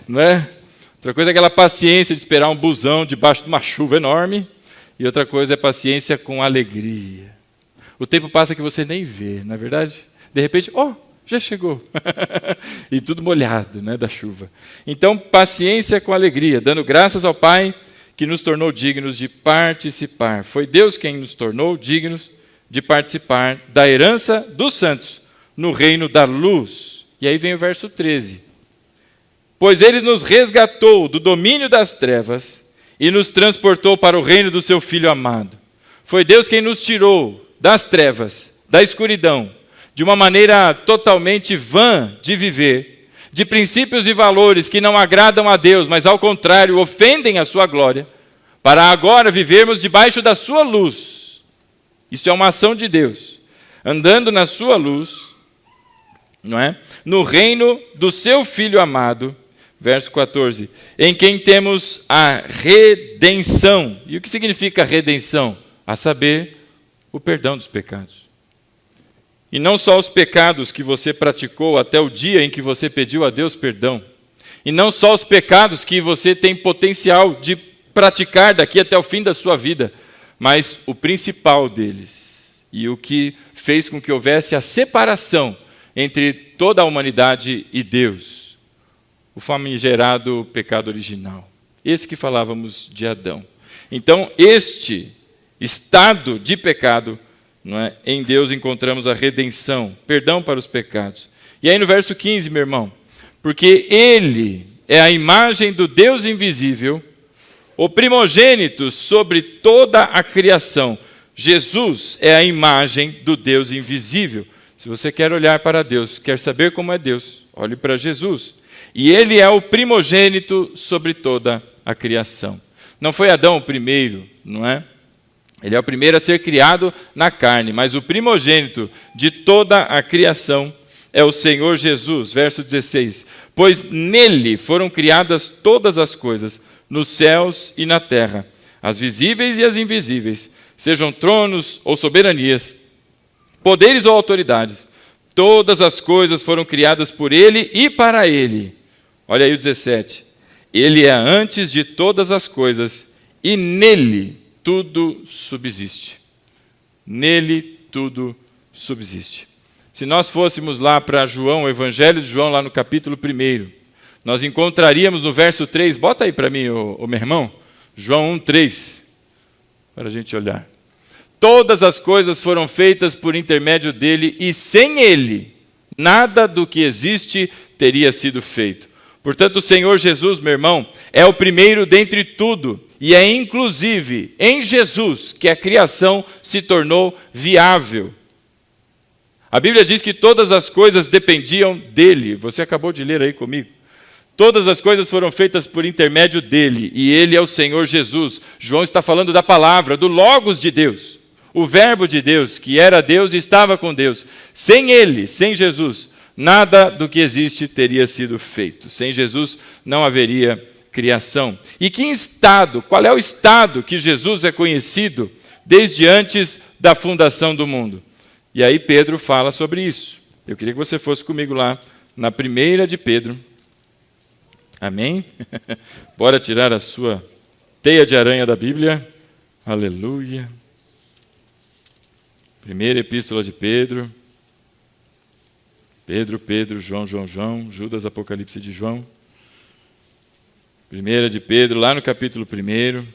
Não é? Outra coisa é aquela paciência de esperar um busão debaixo de uma chuva enorme, e outra coisa é paciência com alegria. O tempo passa que você nem vê, não é verdade? De repente, já chegou. E tudo molhado, né, da chuva. Então, paciência com alegria, dando graças ao Pai que nos tornou dignos de participar. Foi Deus quem nos tornou dignos de participar da herança dos santos no reino da luz. E aí vem o verso 13. Pois ele nos resgatou do domínio das trevas e nos transportou para o reino do seu Filho amado. Foi Deus quem nos tirou das trevas, da escuridão, de uma maneira totalmente vã de viver, de princípios e valores que não agradam a Deus, mas ao contrário, ofendem a sua glória, para agora vivermos debaixo da sua luz. Isso é uma ação de Deus, andando na sua luz, não é? No reino do seu Filho amado, verso 14, em quem temos a redenção. E o que significa redenção? A saber, o perdão dos pecados. E não só os pecados que você praticou até o dia em que você pediu a Deus perdão. E não só os pecados que você tem potencial de praticar daqui até o fim da sua vida, mas o principal deles. E o que fez com que houvesse a separação entre toda a humanidade e Deus. O famigerado pecado original. Esse que falávamos de Adão. Então, este estado de pecado, não é? Em Deus encontramos a redenção, perdão para os pecados. E aí no verso 15, meu irmão, porque Ele é a imagem do Deus invisível, o primogênito sobre toda a criação. Jesus é a imagem do Deus invisível. Se você quer olhar para Deus, quer saber como é Deus, olhe para Jesus. E Ele é o primogênito sobre toda a criação. Não foi Adão o primeiro, não é? Ele é o primeiro a ser criado na carne, mas o primogênito de toda a criação é o Senhor Jesus. Verso 16. Pois nele foram criadas todas as coisas, nos céus e na terra, as visíveis e as invisíveis, sejam tronos ou soberanias, poderes ou autoridades. Todas as coisas foram criadas por ele e para ele. Olha aí o 17. Ele é antes de todas as coisas e nele tudo subsiste. Nele tudo subsiste. Se nós fôssemos lá para João, o Evangelho de João, lá no capítulo 1, nós encontraríamos no verso 3, bota aí para mim, meu irmão, João 1:3, para a gente olhar. Todas as coisas foram feitas por intermédio dele, e sem ele, nada do que existe teria sido feito. Portanto, o Senhor Jesus, meu irmão, é o primeiro dentre tudo, e é inclusive em Jesus que a criação se tornou viável. A Bíblia diz que todas as coisas dependiam dele. Você acabou de ler aí comigo. Todas as coisas foram feitas por intermédio dele, e ele é o Senhor Jesus. João está falando da palavra, do Logos de Deus, o Verbo de Deus, que era Deus e estava com Deus. Sem ele, sem Jesus, nada do que existe teria sido feito. Sem Jesus não haveria criação. E que estado, qual é o estado que Jesus é conhecido desde antes da fundação do mundo? E aí Pedro fala sobre isso. Eu queria que você fosse comigo lá na 1 de Pedro. Amém? Bora tirar a sua teia de aranha da Bíblia. Aleluia. Primeira epístola de Pedro. Pedro, João, Judas, Apocalipse de João. 1 de Pedro, lá no capítulo 1.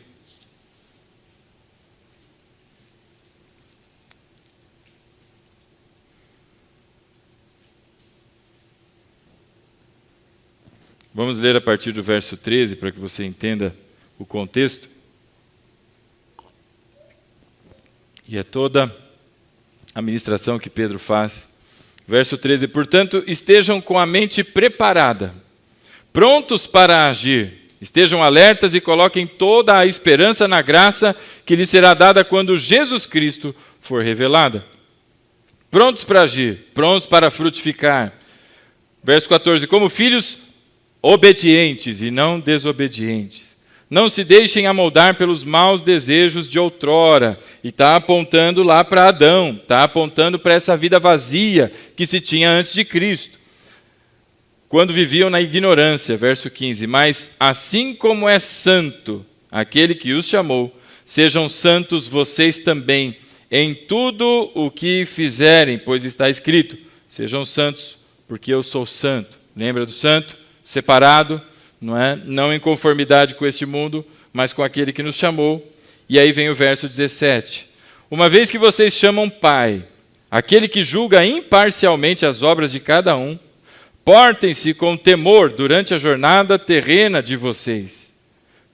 Vamos ler a partir do verso 13, para que você entenda o contexto. E é toda a ministração que Pedro faz. Verso 13: portanto, estejam com a mente preparada, prontos para agir. Estejam alertas e coloquem toda a esperança na graça que lhes será dada quando Jesus Cristo for revelada. Prontos para agir, prontos para frutificar. Verso 14: como filhos obedientes e não desobedientes. Não se deixem amoldar pelos maus desejos de outrora. E está apontando lá para Adão, está apontando para essa vida vazia que se tinha antes de Cristo, quando viviam na ignorância. Verso 15: mas assim como é santo aquele que os chamou, sejam santos vocês também em tudo o que fizerem, pois está escrito: sejam santos, porque eu sou santo. Lembra do santo? Separado, não em conformidade com este mundo, mas com aquele que nos chamou. E aí vem o verso 17: uma vez que vocês chamam Pai aquele que julga imparcialmente as obras de cada um, portem-se com temor durante a jornada terrena de vocês,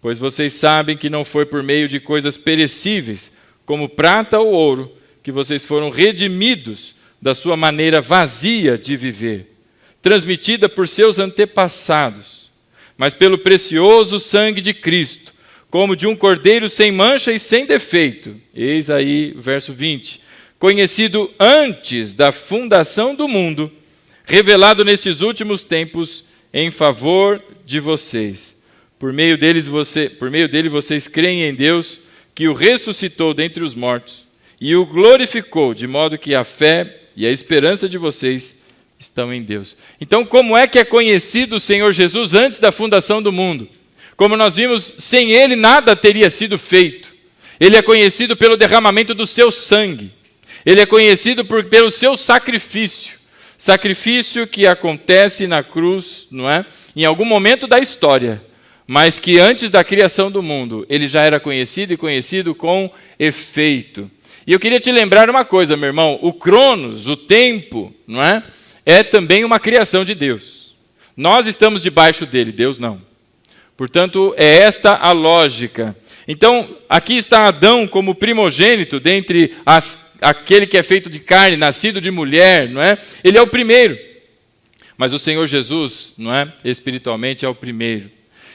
pois vocês sabem que não foi por meio de coisas perecíveis, como prata ou ouro, que vocês foram redimidos da sua maneira vazia de viver, transmitida por seus antepassados, mas pelo precioso sangue de Cristo, como de um cordeiro sem mancha e sem defeito. Eis aí o verso 20. Conhecido antes da fundação do mundo, revelado nestes últimos tempos em favor de vocês. Por meio dele vocês creem em Deus, que o ressuscitou dentre os mortos e o glorificou, de modo que a fé e a esperança de vocês estão em Deus. Então, como é que é conhecido o Senhor Jesus antes da fundação do mundo? Como nós vimos, sem ele nada teria sido feito. Ele é conhecido pelo derramamento do seu sangue. Ele é conhecido pelo seu sacrifício. Sacrifício que acontece na cruz, não é? Em algum momento da história, mas que antes da criação do mundo, ele já era conhecido e conhecido com efeito. E eu queria te lembrar uma coisa, meu irmão: o Cronos, o tempo, não é? É também uma criação de Deus. Nós estamos debaixo dele, Deus não. Portanto, é esta a lógica. Então, aqui está Adão como primogênito dentre aquele que é feito de carne, nascido de mulher, não é? Ele é o primeiro. Mas o Senhor Jesus, não é? Espiritualmente é o primeiro.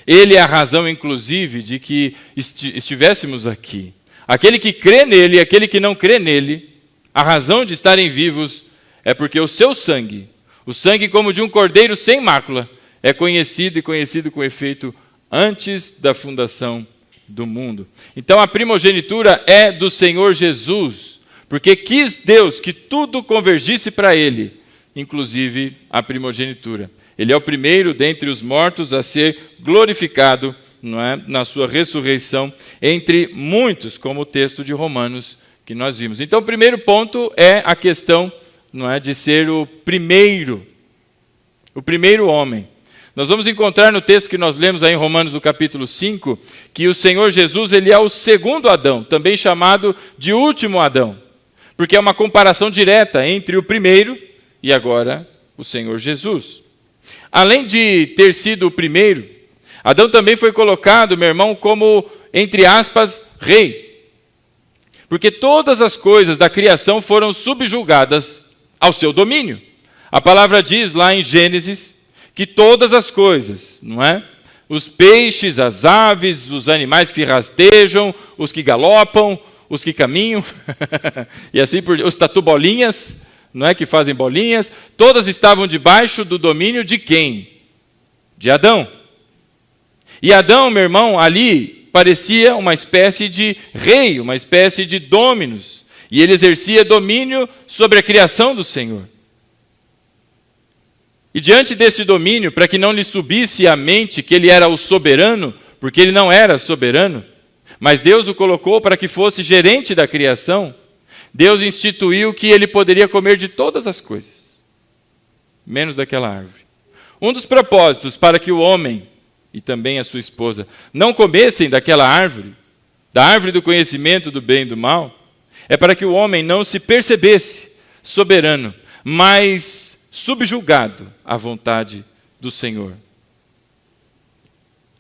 Ele é a razão, inclusive, de que estivéssemos aqui. Aquele que crê nele e aquele que não crê nele, a razão de estarem vivos é porque o seu sangue, o sangue como de um cordeiro sem mácula, é conhecido e conhecido com efeito antes da fundação do mundo. Então a primogenitura é do Senhor Jesus, porque quis Deus que tudo convergisse para ele, inclusive a primogenitura. Ele é o primeiro dentre os mortos a ser glorificado, não é, na sua ressurreição, entre muitos, como o texto de Romanos que nós vimos. Então o primeiro ponto é a questão, não é, de ser o primeiro homem. Nós vamos encontrar no texto que nós lemos aí em Romanos, no capítulo 5, que o Senhor Jesus, ele é o segundo Adão, também chamado de último Adão, porque é uma comparação direta entre o primeiro e agora o Senhor Jesus. Além de ter sido o primeiro, Adão também foi colocado, meu irmão, como, entre aspas, rei, porque todas as coisas da criação foram subjugadas ao seu domínio. A palavra diz lá em Gênesis que todas as coisas, não é? Os peixes, as aves, os animais que rastejam, os que galopam, os que caminham, e assim por os tatu-bolinhas, não é, que fazem bolinhas, todas estavam debaixo do domínio de quem? De Adão. E Adão, meu irmão, ali parecia uma espécie de rei, uma espécie de dominus, e ele exercia domínio sobre a criação do Senhor. E diante desse domínio, para que não lhe subisse à mente que ele era o soberano, porque ele não era soberano, mas Deus o colocou para que fosse gerente da criação, Deus instituiu que ele poderia comer de todas as coisas, menos daquela árvore. Um dos propósitos para que o homem e também a sua esposa não comessem daquela árvore, da árvore do conhecimento do bem e do mal, é para que o homem não se percebesse soberano, mas subjugado à vontade do Senhor.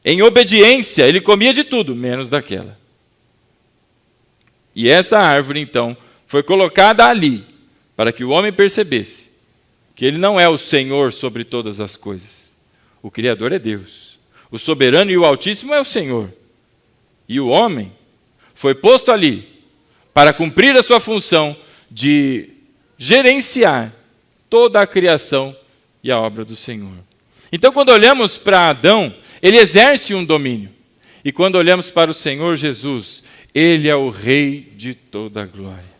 Em obediência, ele comia de tudo, menos daquela. E esta árvore, então, foi colocada ali, para que o homem percebesse que ele não é o Senhor sobre todas as coisas. O Criador é Deus. O soberano e o Altíssimo é o Senhor. E o homem foi posto ali para cumprir a sua função de gerenciar toda a criação e a obra do Senhor. Então, quando olhamos para Adão, ele exerce um domínio. E quando olhamos para o Senhor Jesus, ele é o Rei de toda a glória.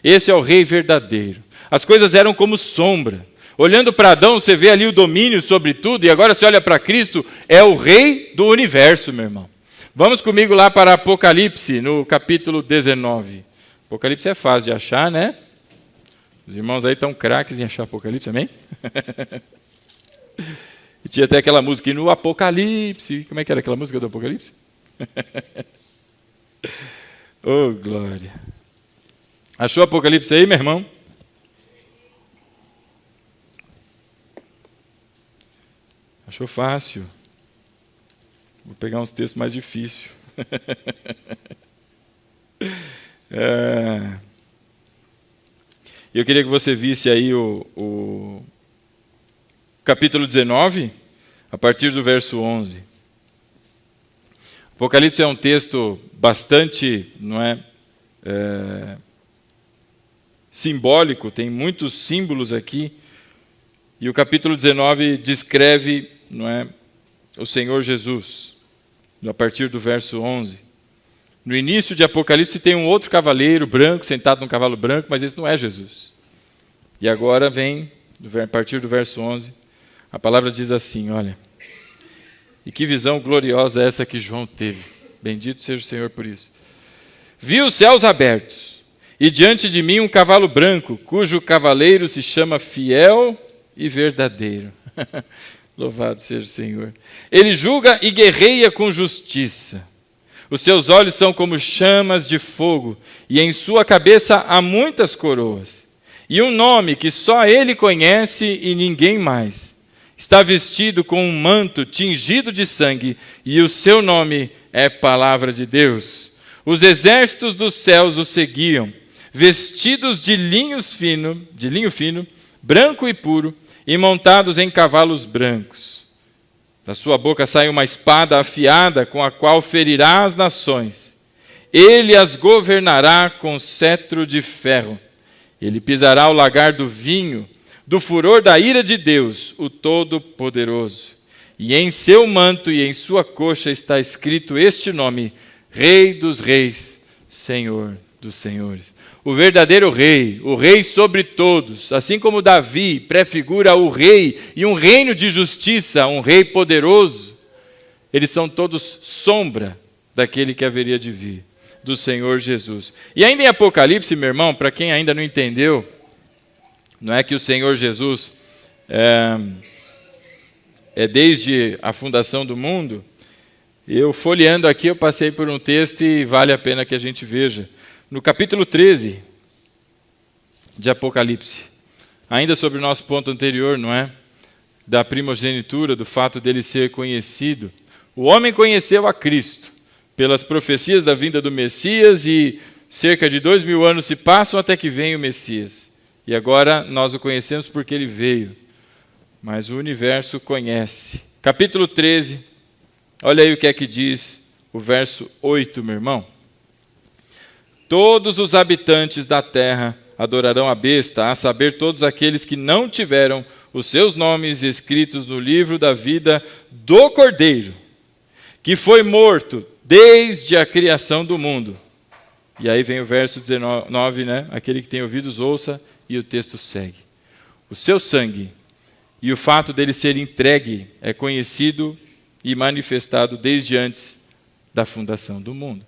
Esse é o Rei verdadeiro. As coisas eram como sombra. Olhando para Adão, você vê ali o domínio sobre tudo, e agora você olha para Cristo, é o Rei do universo, meu irmão. Vamos comigo lá para Apocalipse, no capítulo 19. Apocalipse é fácil de achar, né? Os irmãos aí estão craques em achar Apocalipse, amém? E tinha até aquela música, no Apocalipse. Como é que era aquela música do Apocalipse? Oh, glória. Achou Apocalipse aí, meu irmão? Achou fácil. Vou pegar uns textos mais difíceis. Eu queria que você visse aí o capítulo 19, a partir do verso 11. Apocalipse é um texto bastante, não é, simbólico, tem muitos símbolos aqui. E o capítulo 19 descreve, não é, o Senhor Jesus, a partir do verso 11. No início de Apocalipse tem um outro cavaleiro branco, sentado num cavalo branco, mas esse não é Jesus. E agora vem, a partir do verso 11, a palavra diz assim, olha, e que visão gloriosa é essa que João teve. Bendito seja o Senhor por isso. Vi os céus abertos, e diante de mim um cavalo branco, cujo cavaleiro se chama Fiel e Verdadeiro. Louvado seja o Senhor. Ele julga e guerreia com justiça. Os seus olhos são como chamas de fogo, e em sua cabeça há muitas coroas. E um nome que só ele conhece e ninguém mais. Está vestido com um manto tingido de sangue, e o seu nome é Palavra de Deus. Os exércitos dos céus o seguiam, vestidos de linho fino, branco e puro, e montados em cavalos brancos. Da sua boca sai uma espada afiada, com a qual ferirá as nações. Ele as governará com cetro de ferro. Ele pisará o lagar do vinho, do furor da ira de Deus, o Todo-Poderoso. E em seu manto e em sua coxa está escrito este nome: Rei dos Reis, Senhor dos Senhores. O verdadeiro rei, o rei sobre todos, assim como Davi prefigura o rei e um reino de justiça, um rei poderoso, eles são todos sombra daquele que haveria de vir, do Senhor Jesus. E ainda em Apocalipse, meu irmão, para quem ainda não entendeu, não é que o Senhor Jesus é desde a fundação do mundo. Eu folheando aqui, eu passei por um texto e vale a pena que a gente veja. No capítulo 13 de Apocalipse, ainda sobre o nosso ponto anterior, não é? Da primogenitura, do fato dele ser conhecido. O homem conheceu a Cristo pelas profecias da vinda do Messias, e cerca de 2000 anos se passam até que vem o Messias. E agora nós o conhecemos porque ele veio. mas o universo conhece. Capítulo 13, olha aí o que é que diz o verso 8, meu irmão. Todos os habitantes da terra adorarão a besta, a saber, todos aqueles que não tiveram os seus nomes escritos no livro da vida do Cordeiro, que foi morto desde a criação do mundo. E aí vem o verso 19, né? Aquele que tem ouvidos ouça, e o texto segue. O seu sangue e o fato dele ser entregue é conhecido e manifestado desde antes da fundação do mundo.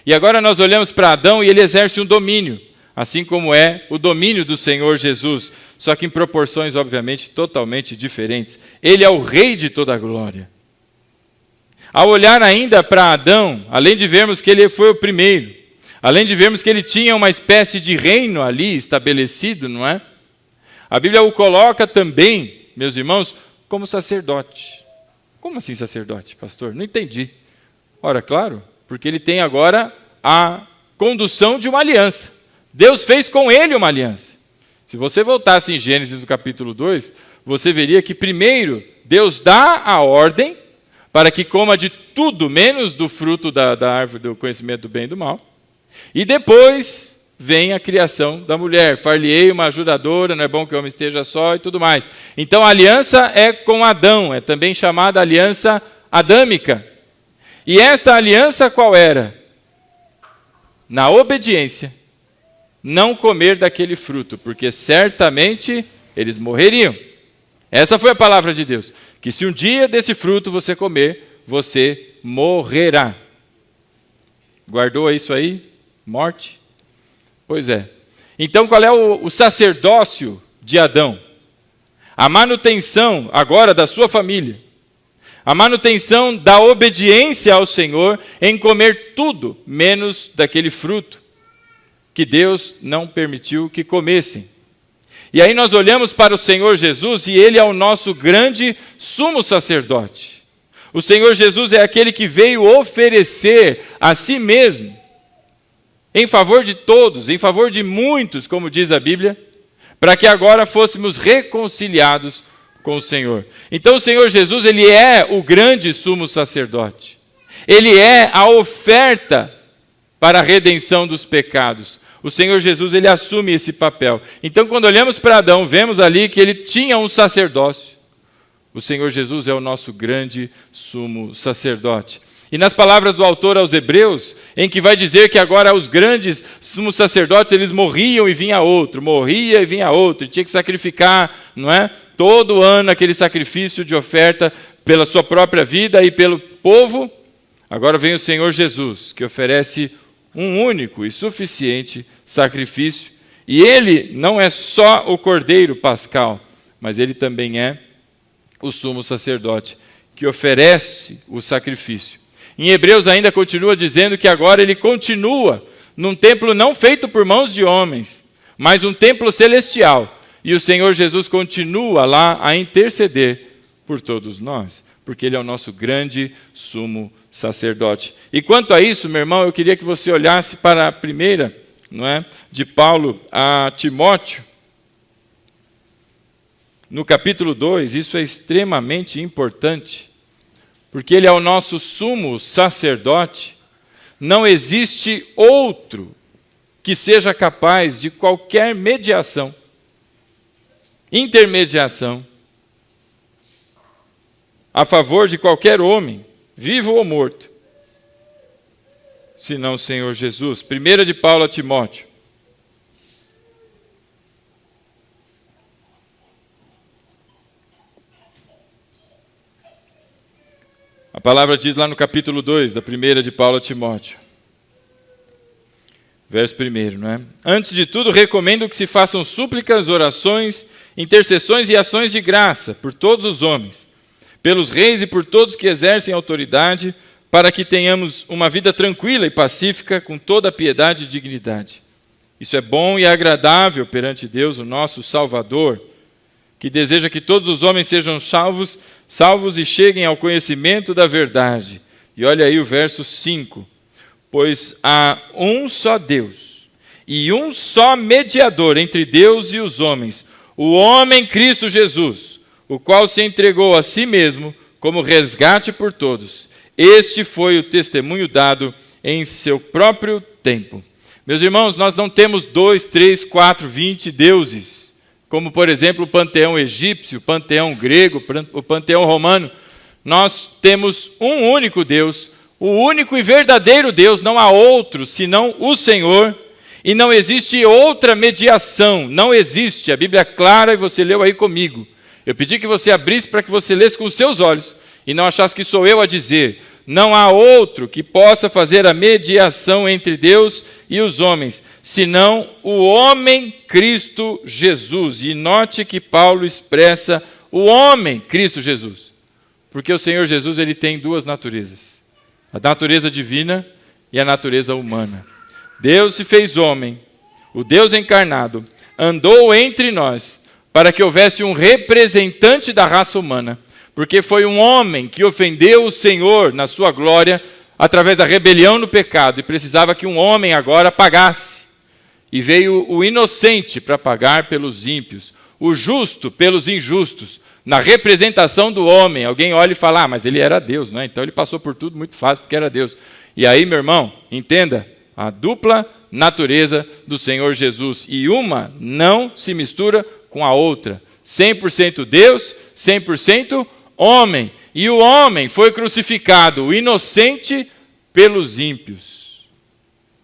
E agora nós olhamos para Adão e ele exerce um domínio, assim como é o domínio do Senhor Jesus, só que em proporções, obviamente, totalmente diferentes. Ele é o Rei de toda a glória. Ao olhar ainda para Adão, além de vermos que ele foi o primeiro, além de vermos que ele tinha uma espécie de reino ali estabelecido, não é? A Bíblia o coloca também, meus irmãos, como sacerdote. Como assim sacerdote, pastor? Não entendi. Ora, claro, porque ele tem agora a condução de uma aliança. Deus fez com ele uma aliança. Se você voltasse em Gênesis, no capítulo 2, você veria que primeiro Deus dá a ordem para que coma de tudo, menos do fruto da árvore do conhecimento do bem e do mal. E depois vem a criação da mulher. Far-lhe-ei uma ajudadora, não é bom que o homem esteja só e tudo mais. Então a aliança é com Adão, é também chamada aliança adâmica. E esta aliança qual era? Na obediência, não comer daquele fruto, porque certamente eles morreriam. Essa foi a palavra de Deus, que se um dia desse fruto você comer, você morrerá. Guardou isso aí? Morte? Pois é. Então qual é o sacerdócio de Adão? A manutenção agora da sua família. A manutenção da obediência ao Senhor em comer tudo, menos daquele fruto que Deus não permitiu que comessem. E aí nós olhamos para o Senhor Jesus e Ele é o nosso grande sumo sacerdote. O Senhor Jesus é aquele que veio oferecer a si mesmo, em favor de todos, em favor de muitos, como diz a Bíblia, para que agora fôssemos reconciliados com o Senhor. Então o Senhor Jesus, Ele é o grande sumo sacerdote. Ele é a oferta para a redenção dos pecados. O Senhor Jesus, Ele assume esse papel. Então quando olhamos para Adão, vemos ali que ele tinha um sacerdócio. O Senhor Jesus é o nosso grande sumo sacerdote. E nas palavras do autor aos Hebreus, em que vai dizer que agora os grandes sumos sacerdotes, eles morriam e vinha outro, morria e vinha outro, e tinha que sacrificar, não é? Todo ano aquele sacrifício de oferta pela sua própria vida e pelo povo. Agora vem o Senhor Jesus, que oferece um único e suficiente sacrifício. E Ele não é só o Cordeiro Pascal, mas Ele também é o sumo sacerdote, que oferece o sacrifício. Em Hebreus ainda continua dizendo que agora Ele continua num templo não feito por mãos de homens, mas um templo celestial. E o Senhor Jesus continua lá a interceder por todos nós, porque Ele é o nosso grande sumo sacerdote. E quanto a isso, meu irmão, eu queria que você olhasse para a primeira, não é, de Paulo a Timóteo, no capítulo 2, isso é extremamente importante, porque ele é o nosso sumo sacerdote. Não existe outro que seja capaz de qualquer mediação, intermediação, a favor de qualquer homem, vivo ou morto, senão o Senhor Jesus. Primeira de Paulo a Timóteo. A palavra diz lá no capítulo 2, da primeira de Paulo a Timóteo. Verso 1, não é? Antes de tudo, recomendo que se façam súplicas, orações, intercessões e ações de graça por todos os homens, pelos reis e por todos que exercem autoridade, para que tenhamos uma vida tranquila e pacífica, com toda piedade e dignidade. Isso é bom e agradável perante Deus, o nosso Salvador, que deseja que todos os homens sejam salvos e cheguem ao conhecimento da verdade. E olha aí o verso 5. Pois há um só Deus e um só mediador entre Deus e os homens, o homem Cristo Jesus, o qual se entregou a si mesmo como resgate por todos. Este foi o testemunho dado em seu próprio tempo. Meus irmãos, nós não temos 2, 3, 4, 20 deuses, como por exemplo o panteão egípcio, o panteão grego, o panteão romano. Nós temos um único Deus, o único e verdadeiro Deus, não há outro senão o Senhor, e não existe outra mediação, não existe. A Bíblia é clara e você leu aí comigo. Eu pedi que você abrisse para que você lesse com os seus olhos e não achasse que sou eu a dizer. Não há outro que possa fazer a mediação entre Deus e os homens, senão o homem Cristo Jesus. E note que Paulo expressa o homem Cristo Jesus, porque o Senhor Jesus ele tem duas naturezas, a natureza divina e a natureza humana. Deus se fez homem, o Deus encarnado, andou entre nós para que houvesse um representante da raça humana, porque foi um homem que ofendeu o Senhor na sua glória através da rebelião no pecado e precisava que um homem agora pagasse. E veio o inocente para pagar pelos ímpios, o justo pelos injustos, na representação do homem. Alguém olha e fala, mas ele era Deus, não é? Então ele passou por tudo muito fácil porque era Deus. E aí, meu irmão, entenda, a dupla natureza do Senhor Jesus. E uma não se mistura com a outra. 100% Deus, 100% homem. E o homem foi crucificado, o inocente pelos ímpios.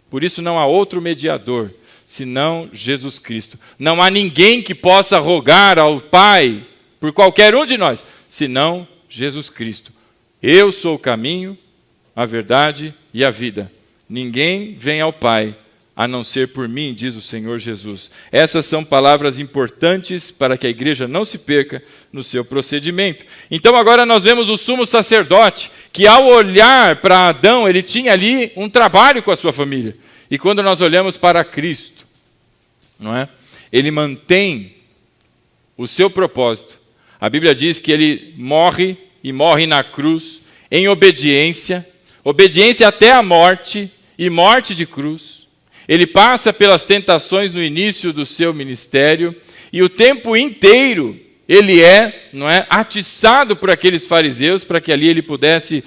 Por isso não há outro mediador, senão Jesus Cristo. Não há ninguém que possa rogar ao Pai por qualquer um de nós, senão Jesus Cristo. Eu sou o caminho, a verdade e a vida. Ninguém vem ao Pai a não ser por mim, diz o Senhor Jesus. Essas são palavras importantes para que a igreja não se perca no seu procedimento. Então agora nós vemos o sumo sacerdote, que ao olhar para Adão, ele tinha ali um trabalho com a sua família. E quando nós olhamos para Cristo, não é? Ele mantém o seu propósito. A Bíblia diz que ele morre e morre na cruz em obediência, obediência até a morte e morte de cruz. Ele passa pelas tentações no início do seu ministério e o tempo inteiro ele atiçado por aqueles fariseus para que ali ele pudesse,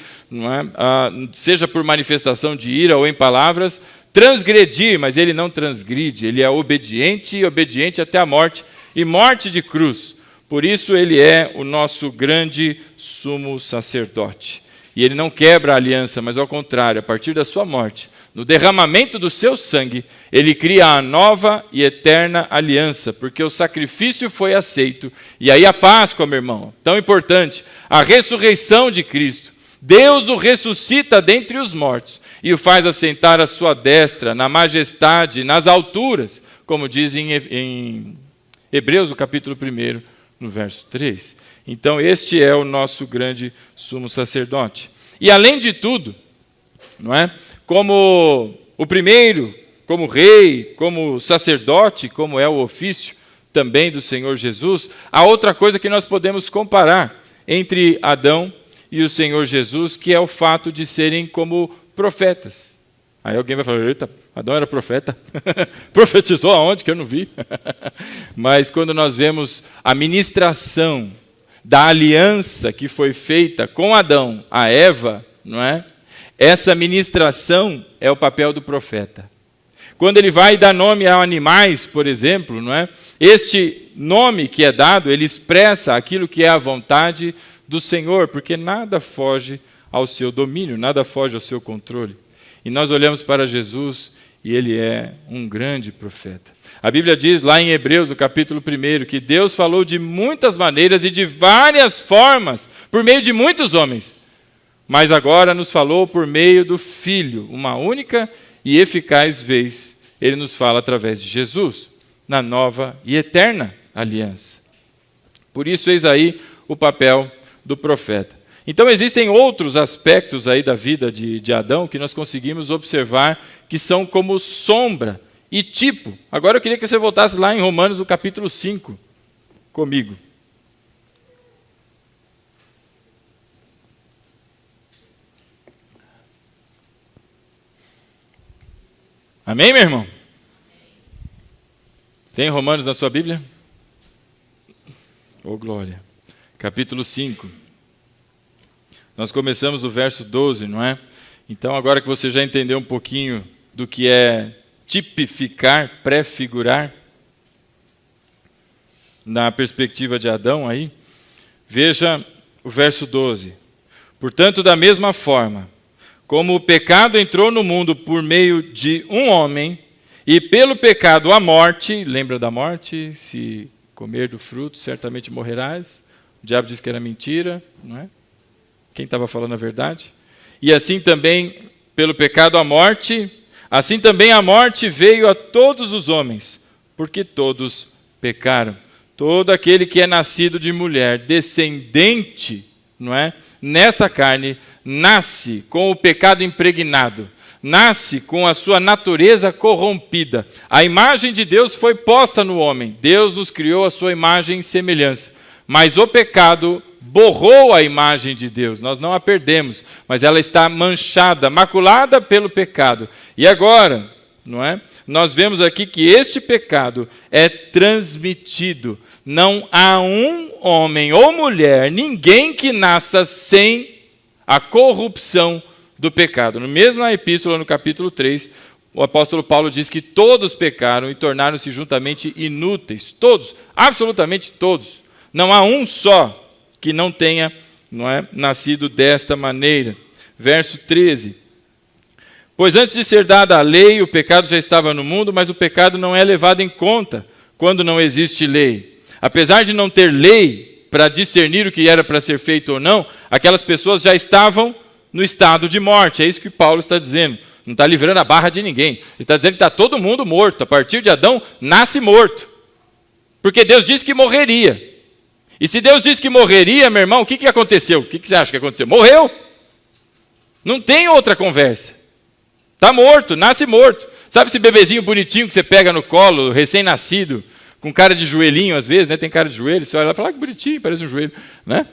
seja por manifestação de ira ou em palavras, transgredir, mas ele não transgride, ele é obediente e obediente até a morte e morte de cruz. Por isso ele é o nosso grande sumo sacerdote. E ele não quebra a aliança, mas ao contrário, a partir da sua morte, no derramamento do seu sangue, ele cria a nova e eterna aliança, porque o sacrifício foi aceito. E aí a Páscoa, meu irmão, tão importante, a ressurreição de Cristo. Deus o ressuscita dentre os mortos e o faz assentar à sua destra, na majestade, nas alturas, como diz em Hebreus, o capítulo 1, no verso 3. Então este é o nosso grande sumo sacerdote. E além de tudo, não é? Como o primeiro, como rei, como sacerdote, como é o ofício também do Senhor Jesus, há outra coisa que nós podemos comparar entre Adão e o Senhor Jesus, que é o fato de serem como profetas. Aí alguém vai falar, eita, Adão era profeta? Profetizou aonde que eu não vi? Mas quando nós vemos a ministração da aliança que foi feita com Adão a Eva, não é? Essa ministração é o papel do profeta. Quando ele vai dar nome a animais, por exemplo, não é? Este nome que é dado, ele expressa aquilo que é a vontade do Senhor, porque nada foge ao seu domínio, nada foge ao seu controle. E nós olhamos para Jesus e ele é um grande profeta. A Bíblia diz lá em Hebreus, no capítulo 1, que Deus falou de muitas maneiras e de várias formas, por meio de muitos homens. Mas agora nos falou por meio do Filho, uma única e eficaz vez. Ele nos fala através de Jesus, na nova e eterna aliança. Por isso, eis aí o papel do profeta. Então, existem outros aspectos aí da vida de Adão que nós conseguimos observar que são como sombra e tipo. Agora eu queria que você voltasse lá em Romanos, no capítulo 5, comigo. Amém, meu irmão? Tem Romanos na sua Bíblia? Oh, glória. capítulo 5. Nós começamos do verso 12, não é? Então, agora que você já entendeu um pouquinho do que é tipificar, prefigurar, na perspectiva de Adão aí, veja o verso 12. Portanto, da mesma forma, como o pecado entrou no mundo por meio de um homem, e pelo pecado a morte, lembra da morte? Se comer do fruto, certamente morrerás. O diabo disse que era mentira, não é? Quem estava falando a verdade? E assim também, pelo pecado a morte, assim também a morte veio a todos os homens, porque todos pecaram. Todo aquele que é nascido de mulher, descendente, não é? Nessa carne, nasce com o pecado impregnado, nasce com a sua natureza corrompida. A imagem de Deus foi posta no homem. Deus nos criou a sua imagem e semelhança. Mas o pecado borrou a imagem de Deus. Nós não a perdemos, mas ela está manchada, maculada pelo pecado. E agora, não é? Nós vemos aqui que este pecado é transmitido. Não há um homem ou mulher, ninguém que nasça sem a corrupção do pecado. No mesmo epístola, no capítulo 3, o apóstolo Paulo diz que todos pecaram e tornaram-se juntamente inúteis. Todos, absolutamente todos. Não há um só que não tenha, não é, nascido desta maneira. Verso 13. Pois antes de ser dada a lei, o pecado já estava no mundo, mas o pecado não é levado em conta quando não existe lei. Apesar de não ter lei para discernir o que era para ser feito ou não, aquelas pessoas já estavam no estado de morte. É isso que Paulo está dizendo. Não está livrando a barra de ninguém. Ele está dizendo que está todo mundo morto. A partir de Adão, nasce morto. Porque Deus disse que morreria. E se Deus disse que morreria, meu irmão, o que aconteceu? O que você acha que aconteceu? Morreu. Não tem outra conversa. Está morto, nasce morto. Sabe esse bebezinho bonitinho que você pega no colo, recém-nascido, com cara de joelhinho às vezes, né? Tem cara de joelho, você olha lá e fala, que bonitinho, parece um joelho, né?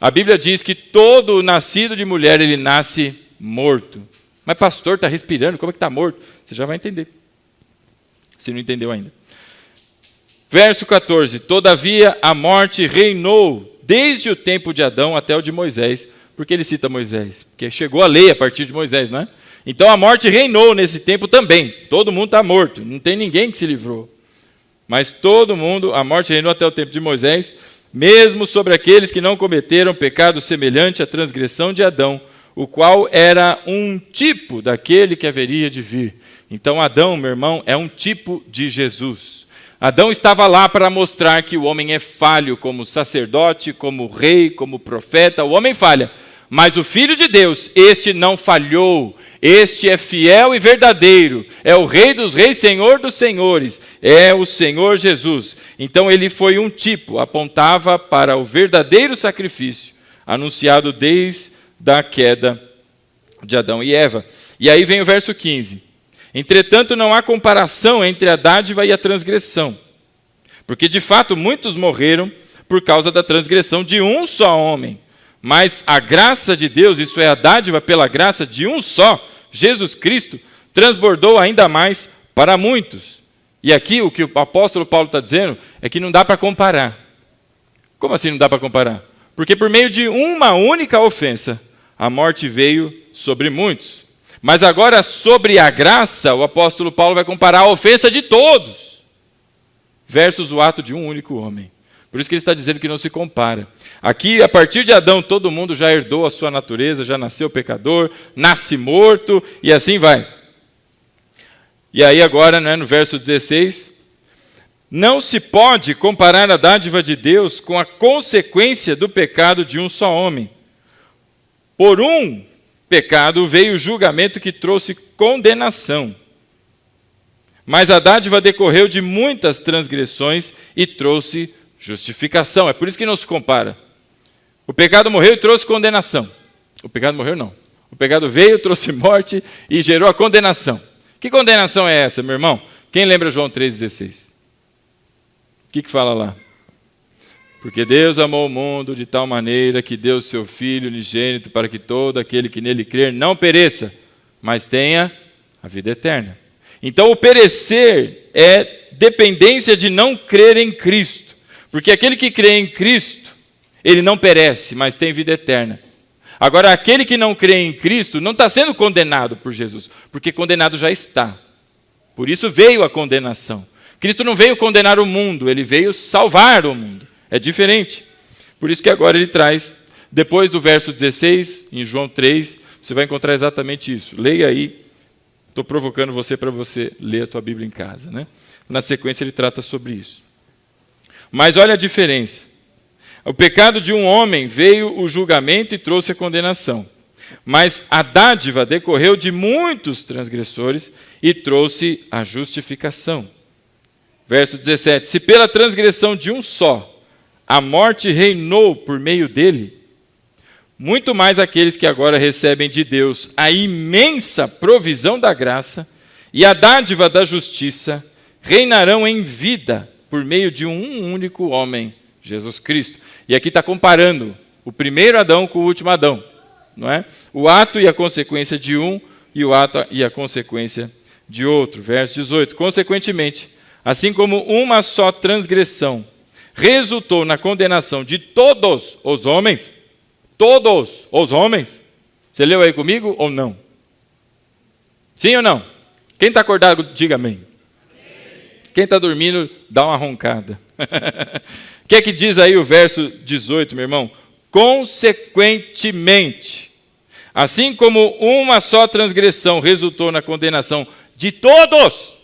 A Bíblia diz que todo nascido de mulher, ele nasce morto. Mas pastor, está respirando, como é que está morto? Você já vai entender, se não entendeu ainda. Verso 14, todavia a morte reinou desde o tempo de Adão até o de Moisés. Por que ele cita Moisés? Porque chegou a lei a partir de Moisés, não é? Então a morte reinou nesse tempo também. Todo mundo está morto, não tem ninguém que se livrou. Mas todo mundo, a morte reinou até o tempo de Moisés, mesmo sobre aqueles que não cometeram pecado semelhante à transgressão de Adão, o qual era um tipo daquele que haveria de vir. Então Adão, meu irmão, é um tipo de Jesus. Adão estava lá para mostrar que o homem é falho como sacerdote, como rei, como profeta. O homem falha, mas o Filho de Deus, este não falhou. Este é fiel e verdadeiro, é o Rei dos reis, Senhor dos senhores, é o Senhor Jesus. Então ele foi um tipo, apontava para o verdadeiro sacrifício, anunciado desde a queda de Adão e Eva. E aí vem o verso 15. Entretanto, não há comparação entre a dádiva e a transgressão, porque de fato muitos morreram por causa da transgressão de um só homem. Mas a graça de Deus, isso é a dádiva pela graça de um só, Jesus Cristo, transbordou ainda mais para muitos. E aqui o que o apóstolo Paulo está dizendo é que não dá para comparar. Como assim não dá para comparar? Porque por meio de uma única ofensa, a morte veio sobre muitos. Mas agora sobre a graça, o apóstolo Paulo vai comparar a ofensa de todos, versus o ato de um único homem. Por isso que ele está dizendo que não se compara. Aqui, a partir de Adão, todo mundo já herdou a sua natureza, já nasceu pecador, nasce morto, e assim vai. E aí agora, né, no verso 16, não se pode comparar a dádiva de Deus com a consequência do pecado de um só homem. Por um pecado veio o julgamento que trouxe condenação. Mas a dádiva decorreu de muitas transgressões e trouxe justificação. É por isso que não se compara. O pecado morreu e trouxe condenação. O pecado morreu não. O pecado veio, trouxe morte e gerou a condenação. Que condenação é essa, meu irmão? Quem lembra João 3,16? O que fala lá? Porque Deus amou o mundo de tal maneira que deu o seu Filho unigênito para que todo aquele que nele crer não pereça, mas tenha a vida eterna. Então o perecer é dependência de não crer em Cristo. Porque aquele que crê em Cristo, ele não perece, mas tem vida eterna. Agora, aquele que não crê em Cristo não está sendo condenado por Jesus, porque condenado já está. Por isso veio a condenação. Cristo não veio condenar o mundo, ele veio salvar o mundo. É diferente. Por isso que agora ele traz, depois do verso 16, em João 3, você vai encontrar exatamente isso. Leia aí. Estou provocando você para você ler a tua Bíblia em casa, né? Na sequência ele trata sobre isso. Mas olha a diferença. O pecado de um homem veio o julgamento e trouxe a condenação. Mas a dádiva decorreu de muitos transgressores e trouxe a justificação. Verso 17. Se pela transgressão de um só a morte reinou por meio dele, muito mais aqueles que agora recebem de Deus a imensa provisão da graça e a dádiva da justiça reinarão em vida por meio de um único homem, Jesus Cristo. E aqui está comparando o primeiro Adão com o último Adão, não é? O ato e a consequência de um e o ato e a consequência de outro. Verso 18. Consequentemente, assim como uma só transgressão resultou na condenação de todos os homens, você leu aí comigo ou não? Sim ou não? Quem está acordado, diga amém. Quem está dormindo, dá uma roncada. O que é que diz aí o verso 18, meu irmão? Consequentemente, assim como uma só transgressão resultou na condenação de todos,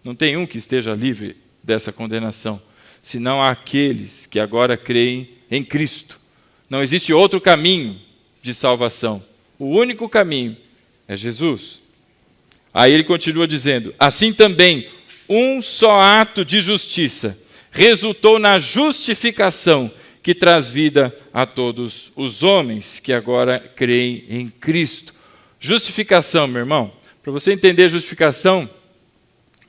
não tem um que esteja livre dessa condenação, senão aqueles que agora creem em Cristo. Não existe outro caminho de salvação. O único caminho é Jesus. Aí ele continua dizendo, assim também, um só ato de justiça resultou na justificação que traz vida a todos os homens que agora creem em Cristo. Justificação, meu irmão, para você entender justificação,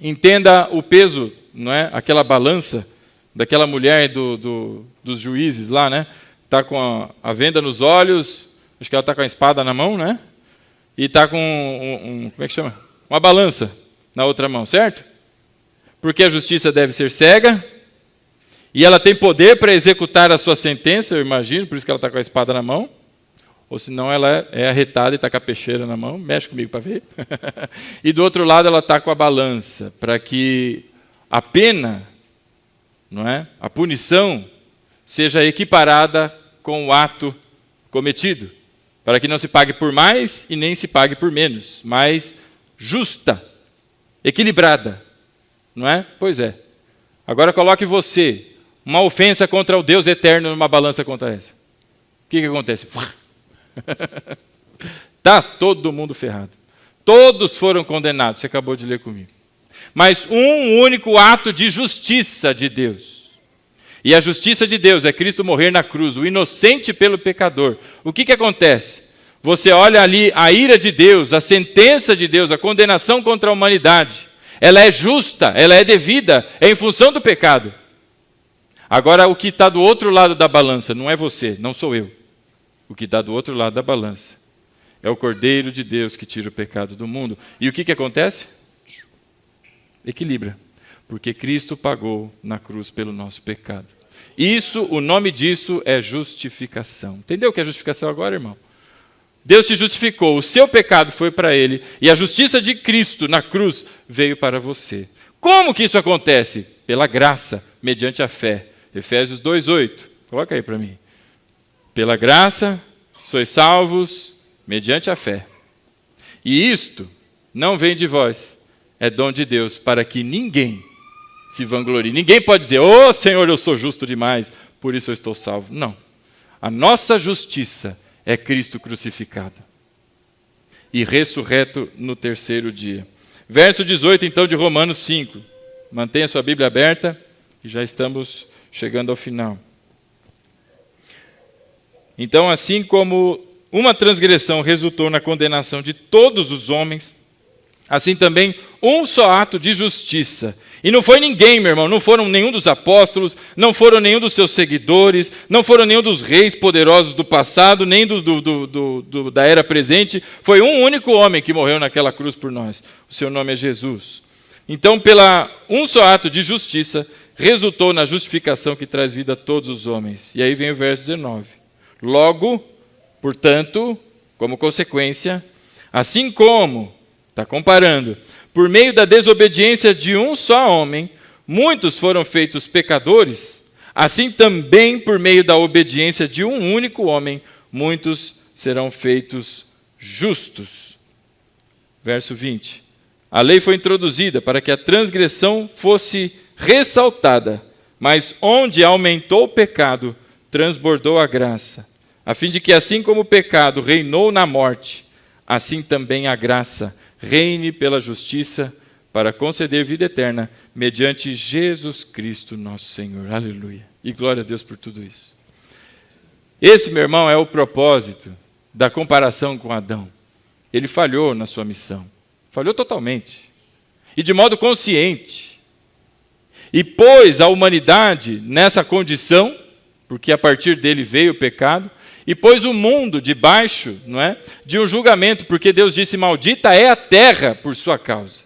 entenda o peso, não é? Aquela balança daquela mulher dos juízes lá, né? Está com a venda nos olhos, acho que ela está com a espada na mão, né? E está com como é que chama? Uma balança na outra mão, certo? Porque a justiça deve ser cega, e ela tem poder para executar a sua sentença, eu imagino, por isso que ela está com a espada na mão, ou senão ela é arretada e está com a peixeira na mão, mexe comigo para ver. E do outro lado ela está com a balança, para que a pena, não é? A punição seja equiparada com o ato cometido, para que não se pague por mais e nem se pague por menos, mas justa, equilibrada, não é? Pois é. Agora coloque você, uma ofensa contra o Deus eterno numa balança contra essa. O que acontece? Está todo mundo ferrado. Todos foram condenados, você acabou de ler comigo. Mas um único ato de justiça de Deus. E a justiça de Deus é Cristo morrer na cruz, o inocente pelo pecador. O que acontece? Você olha ali a ira de Deus, a sentença de Deus, a condenação contra a humanidade. Ela é justa, ela é devida, é em função do pecado. Agora, o que está do outro lado da balança não é você, não sou eu. O que está do outro lado da balança é o Cordeiro de Deus que tira o pecado do mundo. E o que acontece? Equilibra. Porque Cristo pagou na cruz pelo nosso pecado. Isso, o nome disso é justificação. Entendeu o que é justificação agora, irmão? Deus te justificou, o seu pecado foi para ele, e a justiça de Cristo na cruz veio para você. Como que isso acontece? Pela graça, mediante a fé. Efésios 2:8. Coloca aí para mim. Pela graça, sois salvos, mediante a fé. E isto não vem de vós, é dom de Deus, para que ninguém se vanglorie. Ninguém pode dizer, ô Senhor, eu sou justo demais, por isso eu estou salvo. Não. A nossa justiça é Cristo crucificado e ressurreto no terceiro dia. Verso 18, então, de Romanos 5. Mantenha sua Bíblia aberta, e já estamos chegando ao final. Então, assim como uma transgressão resultou na condenação de todos os homens, assim também um só ato de justiça. E não foi ninguém, meu irmão, não foram nenhum dos apóstolos, não foram nenhum dos seus seguidores, não foram nenhum dos reis poderosos do passado, nem da era presente. Foi um único homem que morreu naquela cruz por nós. O seu nome é Jesus. Então, pela um só ato de justiça, resultou na justificação que traz vida a todos os homens. E aí vem o verso 19. Logo, portanto, como consequência, assim como, está comparando, por meio da desobediência de um só homem, muitos foram feitos pecadores, assim também por meio da obediência de um único homem, muitos serão feitos justos. Verso 20. A lei foi introduzida para que a transgressão fosse ressaltada, mas onde aumentou o pecado, transbordou a graça, a fim de que assim como o pecado reinou na morte, assim também a graça reine pela justiça para conceder vida eterna mediante Jesus Cristo nosso Senhor. Aleluia. E glória a Deus por tudo isso. Esse, meu irmão, é o propósito da comparação com Adão. Ele falhou na sua missão. Falhou totalmente. E de modo consciente. E pôs a humanidade nessa condição, porque a partir dele veio o pecado, e pôs o mundo debaixo, não é, de um julgamento, porque Deus disse, maldita é a terra por sua causa.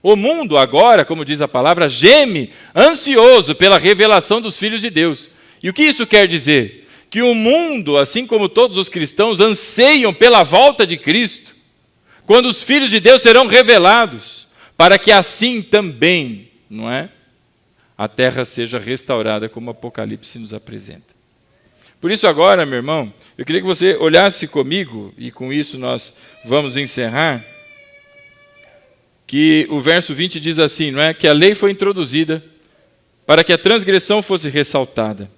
O mundo agora, como diz a palavra, geme, ansioso pela revelação dos filhos de Deus. E o que isso quer dizer? Que o mundo, assim como todos os cristãos, anseiam pela volta de Cristo, quando os filhos de Deus serão revelados, para que assim também, não é, a terra seja restaurada como o Apocalipse nos apresenta. Por isso agora, meu irmão, eu queria que você olhasse comigo, e com isso nós vamos encerrar, que o verso 20 diz assim, não é? Que a lei foi introduzida para que a transgressão fosse ressaltada.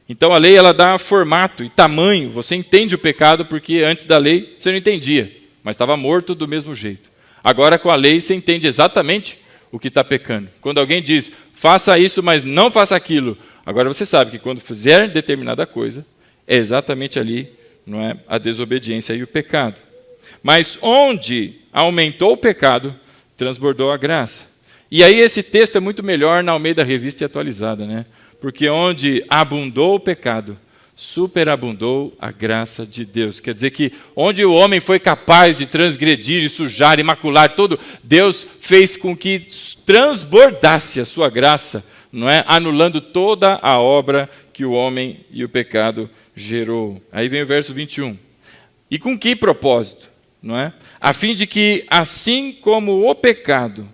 Então a lei ela dá formato e tamanho, você entende o pecado porque antes da lei você não entendia, mas estava morto do mesmo jeito. Agora com a lei você entende exatamente o que está pecando. Quando alguém diz, faça isso, mas não faça aquilo, agora você sabe que quando fizer determinada coisa, é exatamente ali, não é, a desobediência e o pecado. Mas onde aumentou o pecado, transbordou a graça. E aí esse texto é muito melhor na Almeida Revista e Atualizada, né? Porque onde abundou o pecado, superabundou a graça de Deus. Quer dizer que onde o homem foi capaz de transgredir e sujar e macular tudo, Deus fez com que transbordasse a sua graça, não é? Anulando toda a obra que o homem e o pecado gerou. Aí vem o verso 21. E com que propósito? Não é? A fim de que, assim como o pecado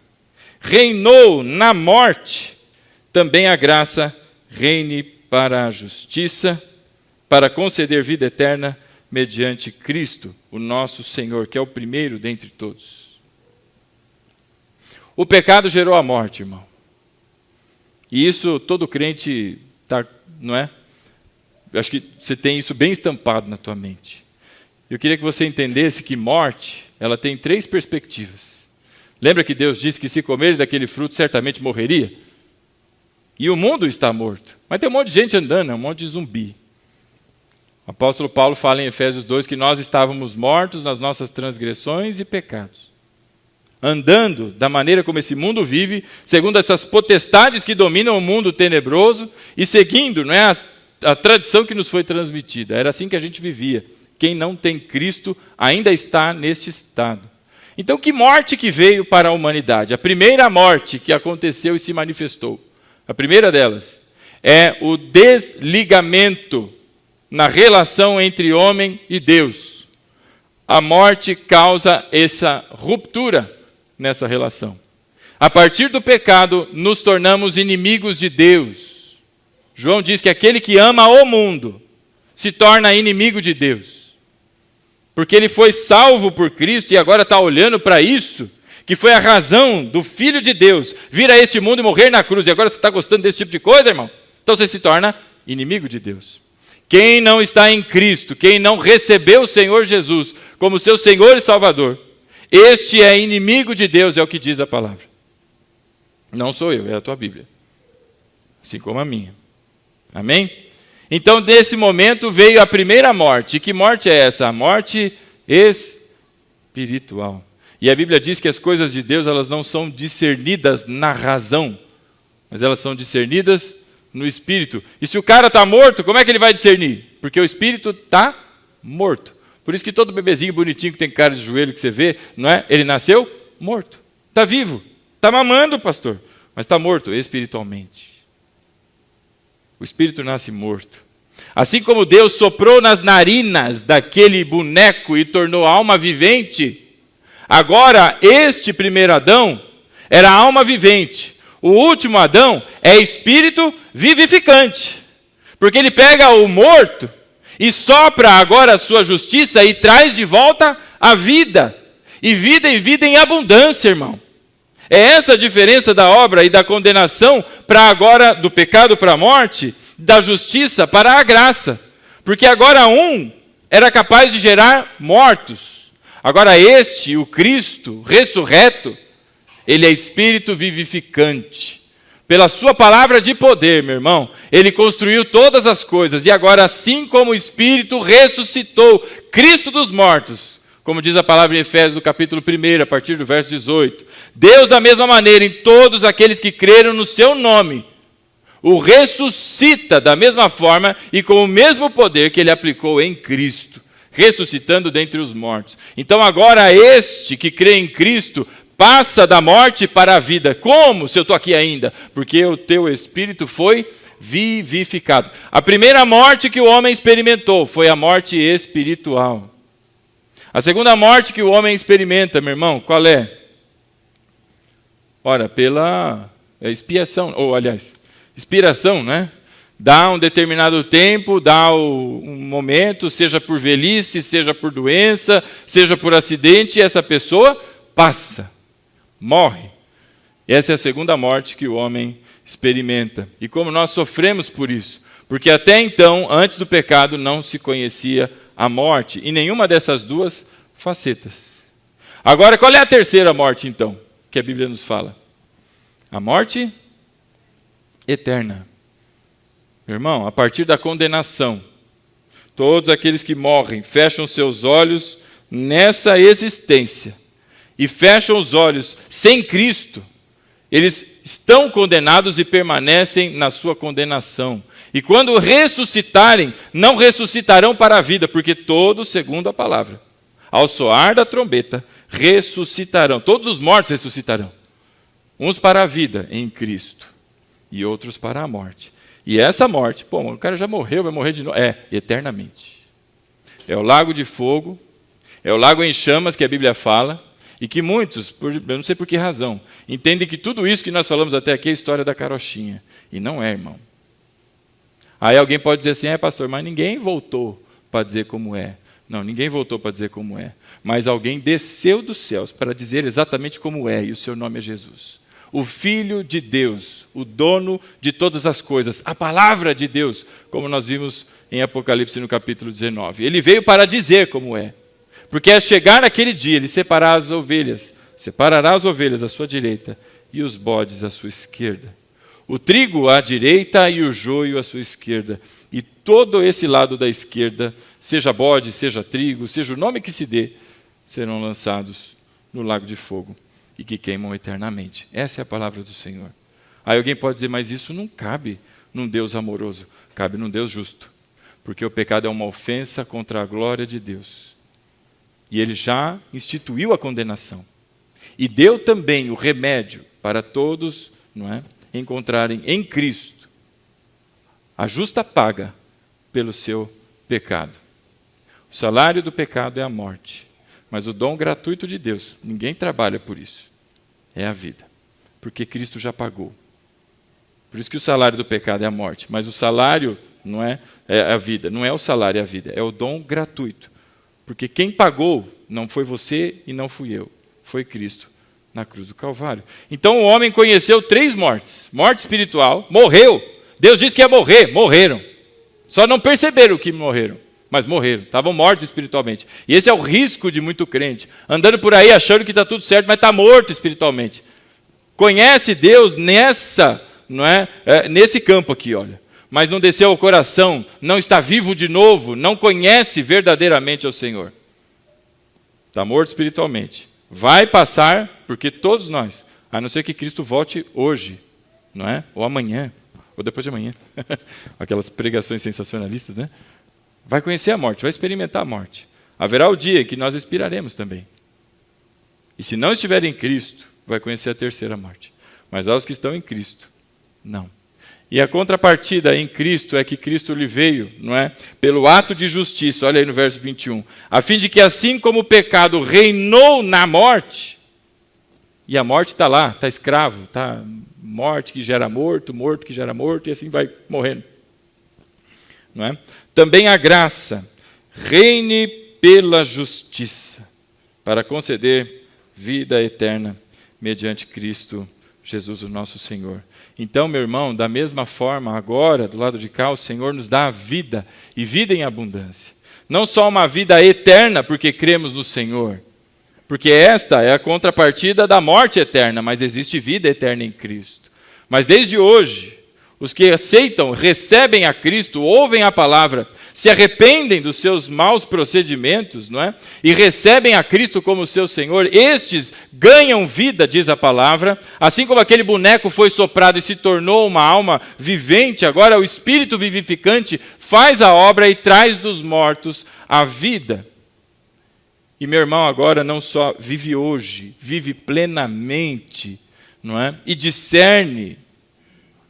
reinou na morte, também a graça reine para a justiça, para conceder vida eterna mediante Cristo, o nosso Senhor, que é o primeiro dentre todos. O pecado gerou a morte, irmão. E isso todo crente tá, não é? Eu acho que você tem isso bem estampado na tua mente. Eu queria que você entendesse que morte, ela tem 3 perspectivas. Lembra que Deus disse que se comer daquele fruto certamente morreria? E o mundo está morto. Mas tem um monte de gente andando, um monte de zumbi. O apóstolo Paulo fala em Efésios 2 que nós estávamos mortos nas nossas transgressões e pecados. Andando da maneira como esse mundo vive, segundo essas potestades que dominam o mundo tenebroso e seguindo, não é, a tradição que nos foi transmitida. Era assim que a gente vivia. Quem não tem Cristo ainda está neste estado. Então, que morte que veio para a humanidade? A primeira morte que aconteceu e se manifestou, a primeira delas, é o desligamento na relação entre homem e Deus. A morte causa essa ruptura nessa relação. A partir do pecado, nos tornamos inimigos de Deus. João diz que aquele que ama o mundo se torna inimigo de Deus. Porque ele foi salvo por Cristo e agora está olhando para isso, que foi a razão do Filho de Deus vir a este mundo e morrer na cruz. E agora você está gostando desse tipo de coisa, irmão? Então você se torna inimigo de Deus. Quem não está em Cristo, quem não recebeu o Senhor Jesus como seu Senhor e Salvador, este é inimigo de Deus, é o que diz a palavra. Não sou eu, é a tua Bíblia. Assim como a minha. Amém? Então, nesse momento, veio a primeira morte. E que morte é essa? A morte espiritual. E a Bíblia diz que as coisas de Deus elas não são discernidas na razão, mas elas são discernidas no Espírito. E se o cara está morto, como é que ele vai discernir? Porque o Espírito está morto. Por isso que todo bebezinho bonitinho que tem cara de joelho que você vê, não é? Ele nasceu morto. Está vivo. Está mamando, pastor. mas está morto espiritualmente. O espírito nasce morto. Assim como Deus soprou nas narinas daquele boneco e tornou alma vivente, agora este primeiro Adão era alma vivente. O último Adão é espírito vivificante. Porque ele pega o morto e sopra agora a sua justiça e traz de volta a vida. E vida em abundância, irmão. É essa a diferença da obra e da condenação para agora, do pecado para a morte, da justiça para a graça. Porque agora um era capaz de gerar mortos. Agora este, o Cristo ressurreto, ele é espírito vivificante. Pela sua palavra de poder, meu irmão, ele construiu todas as coisas. E agora, assim como o Espírito ressuscitou Cristo dos mortos, como diz a palavra em Efésios, no capítulo 1, a partir do verso 18. Deus, da mesma maneira, em todos aqueles que creram no seu nome, o ressuscita da mesma forma e com o mesmo poder que ele aplicou em Cristo, ressuscitando dentre os mortos. Então agora este que crê em Cristo passa da morte para a vida. Como, se eu estou aqui ainda? Porque o teu espírito foi vivificado. A primeira morte que o homem experimentou foi a morte espiritual. A segunda morte que o homem experimenta, meu irmão, qual é? Ora, pela expiação, ou aliás, expiração, né? Dá um determinado tempo, dá um momento, seja por velhice, seja por doença, seja por acidente, e essa pessoa passa, morre. Essa é a segunda morte que o homem experimenta. E como nós sofremos por isso? Porque até então, antes do pecado, não se conhecia a morte, em nenhuma dessas duas facetas. Agora, qual é a terceira morte, então, que a Bíblia nos fala? A morte eterna. Meu irmão, a partir da condenação, todos aqueles que morrem fecham seus olhos nessa existência e fecham os olhos sem Cristo, eles estão condenados e permanecem na sua condenação. E quando ressuscitarem, não ressuscitarão para a vida, porque todos, segundo a palavra, ao soar da trombeta, ressuscitarão. Todos os mortos ressuscitarão. Uns para a vida em Cristo e outros para a morte. E essa morte, o cara já morreu, vai morrer de novo. Eternamente. É o lago de fogo, é o lago em chamas que a Bíblia fala, e que muitos, eu não sei por que razão, entendem que tudo isso que nós falamos até aqui é a história da carochinha. E não é, irmão. Aí alguém pode dizer assim, pastor, mas ninguém voltou para dizer como é. Não, ninguém voltou para dizer como é. Mas alguém desceu dos céus para dizer exatamente como é, e o seu nome é Jesus. O Filho de Deus, o dono de todas as coisas, a palavra de Deus, como nós vimos em Apocalipse no capítulo 19. Ele veio para dizer como é. Porque é chegar naquele dia, ele separará as ovelhas à sua direita e os bodes à sua esquerda. O trigo à direita e o joio à sua esquerda. E todo esse lado da esquerda, seja bode, seja trigo, seja o nome que se dê, serão lançados no lago de fogo e que queimam eternamente. Essa é a palavra do Senhor. Aí alguém pode dizer, mas isso não cabe num Deus amoroso, cabe num Deus justo. Porque o pecado é uma ofensa contra a glória de Deus. E ele já instituiu a condenação. E deu também o remédio para todos, não é, encontrarem em Cristo a justa paga pelo seu pecado. O salário do pecado é a morte, mas o dom gratuito de Deus, ninguém trabalha por isso, é a vida, porque Cristo já pagou. Por isso que o salário do pecado é a morte, mas o salário não é a vida, não é o salário, é a vida, é o dom gratuito. Porque quem pagou não foi você e não fui eu, foi Cristo na cruz do Calvário. Então o homem conheceu 3 mortes. Morte espiritual, morreu. Deus disse que ia morrer, morreram. Só não perceberam que morreram, mas morreram, estavam mortos espiritualmente. E esse é o risco de muito crente, andando por aí achando que está tudo certo, mas está morto espiritualmente. Conhece Deus nesse campo aqui, olha. Mas não desceu ao coração, não está vivo de novo, não conhece verdadeiramente ao Senhor. Está morto espiritualmente. Vai passar, porque todos nós, a não ser que Cristo volte hoje, não é? Ou amanhã, ou depois de amanhã. Aquelas pregações sensacionalistas, né? Vai conhecer a morte, vai experimentar a morte. Haverá o dia que nós expiraremos também. E se não estiver em Cristo, vai conhecer a terceira morte. mas aos que estão em Cristo, não. E a contrapartida em Cristo é que Cristo lhe veio, não é? Pelo ato de justiça, olha aí no verso 21, a fim de que assim como o pecado reinou na morte, e a morte está lá, está escravo, está morte que gera morto, morto que gera morto, e assim vai morrendo. Não é? Também a graça reine pela justiça, para conceder vida eterna mediante Cristo Jesus, o nosso Senhor. Então, meu irmão, da mesma forma, agora, do lado de cá, o Senhor nos dá a vida, e vida em abundância. Não só uma vida eterna, porque cremos no Senhor, porque esta é a contrapartida da morte eterna, mas existe vida eterna em Cristo. Mas desde hoje, os que aceitam, recebem a Cristo, ouvem a palavra, se arrependem dos seus maus procedimentos, não é? E recebem a Cristo como seu Senhor, estes ganham vida, diz a palavra, assim como aquele boneco foi soprado e se tornou uma alma vivente, agora o Espírito vivificante faz a obra e traz dos mortos a vida. E meu irmão agora não só vive hoje, vive plenamente, não é? E discerne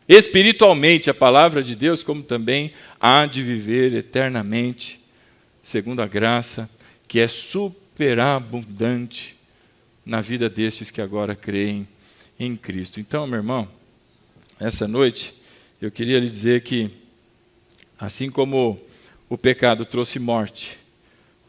espiritualmente a palavra de Deus, como também há de viver eternamente, segundo a graça que é superabundante na vida destes que agora creem em Cristo. Então, meu irmão, essa noite eu queria lhe dizer que, assim como o pecado trouxe morte,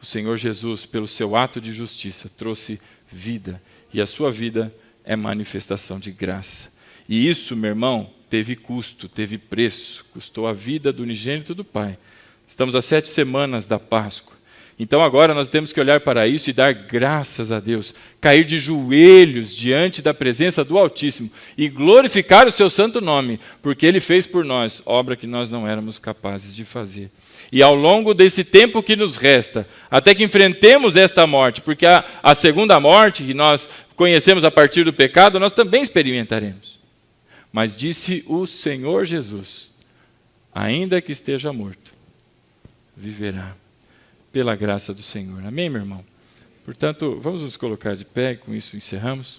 o Senhor Jesus, pelo seu ato de justiça, trouxe vida, e a sua vida é manifestação de graça. E isso, meu irmão, teve custo, teve preço, custou a vida do unigênito do Pai. Estamos a 7 semanas da Páscoa. Então agora nós temos que olhar para isso e dar graças a Deus, cair de joelhos diante da presença do Altíssimo e glorificar o seu santo nome, porque Ele fez por nós obra que nós não éramos capazes de fazer. E ao longo desse tempo que nos resta, até que enfrentemos esta morte, porque a segunda morte, que nós conhecemos a partir do pecado, nós também experimentaremos. Mas disse o Senhor Jesus, ainda que esteja morto, viverá pela graça do Senhor. Amém, meu irmão? Portanto, vamos nos colocar de pé, com isso encerramos.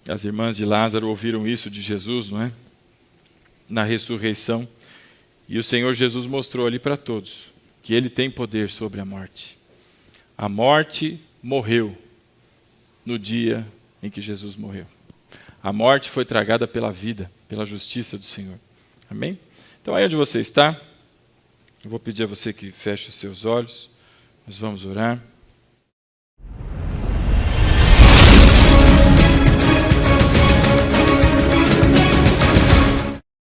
As irmãs de Lázaro ouviram isso de Jesus, não é? Na ressurreição. E o Senhor Jesus mostrou ali para todos que Ele tem poder sobre a morte. A morte morreu no dia em que Jesus morreu. A morte foi tragada pela vida, pela justiça do Senhor. Amém? Então, aí onde você está, eu vou pedir a você que feche os seus olhos. Nós vamos orar.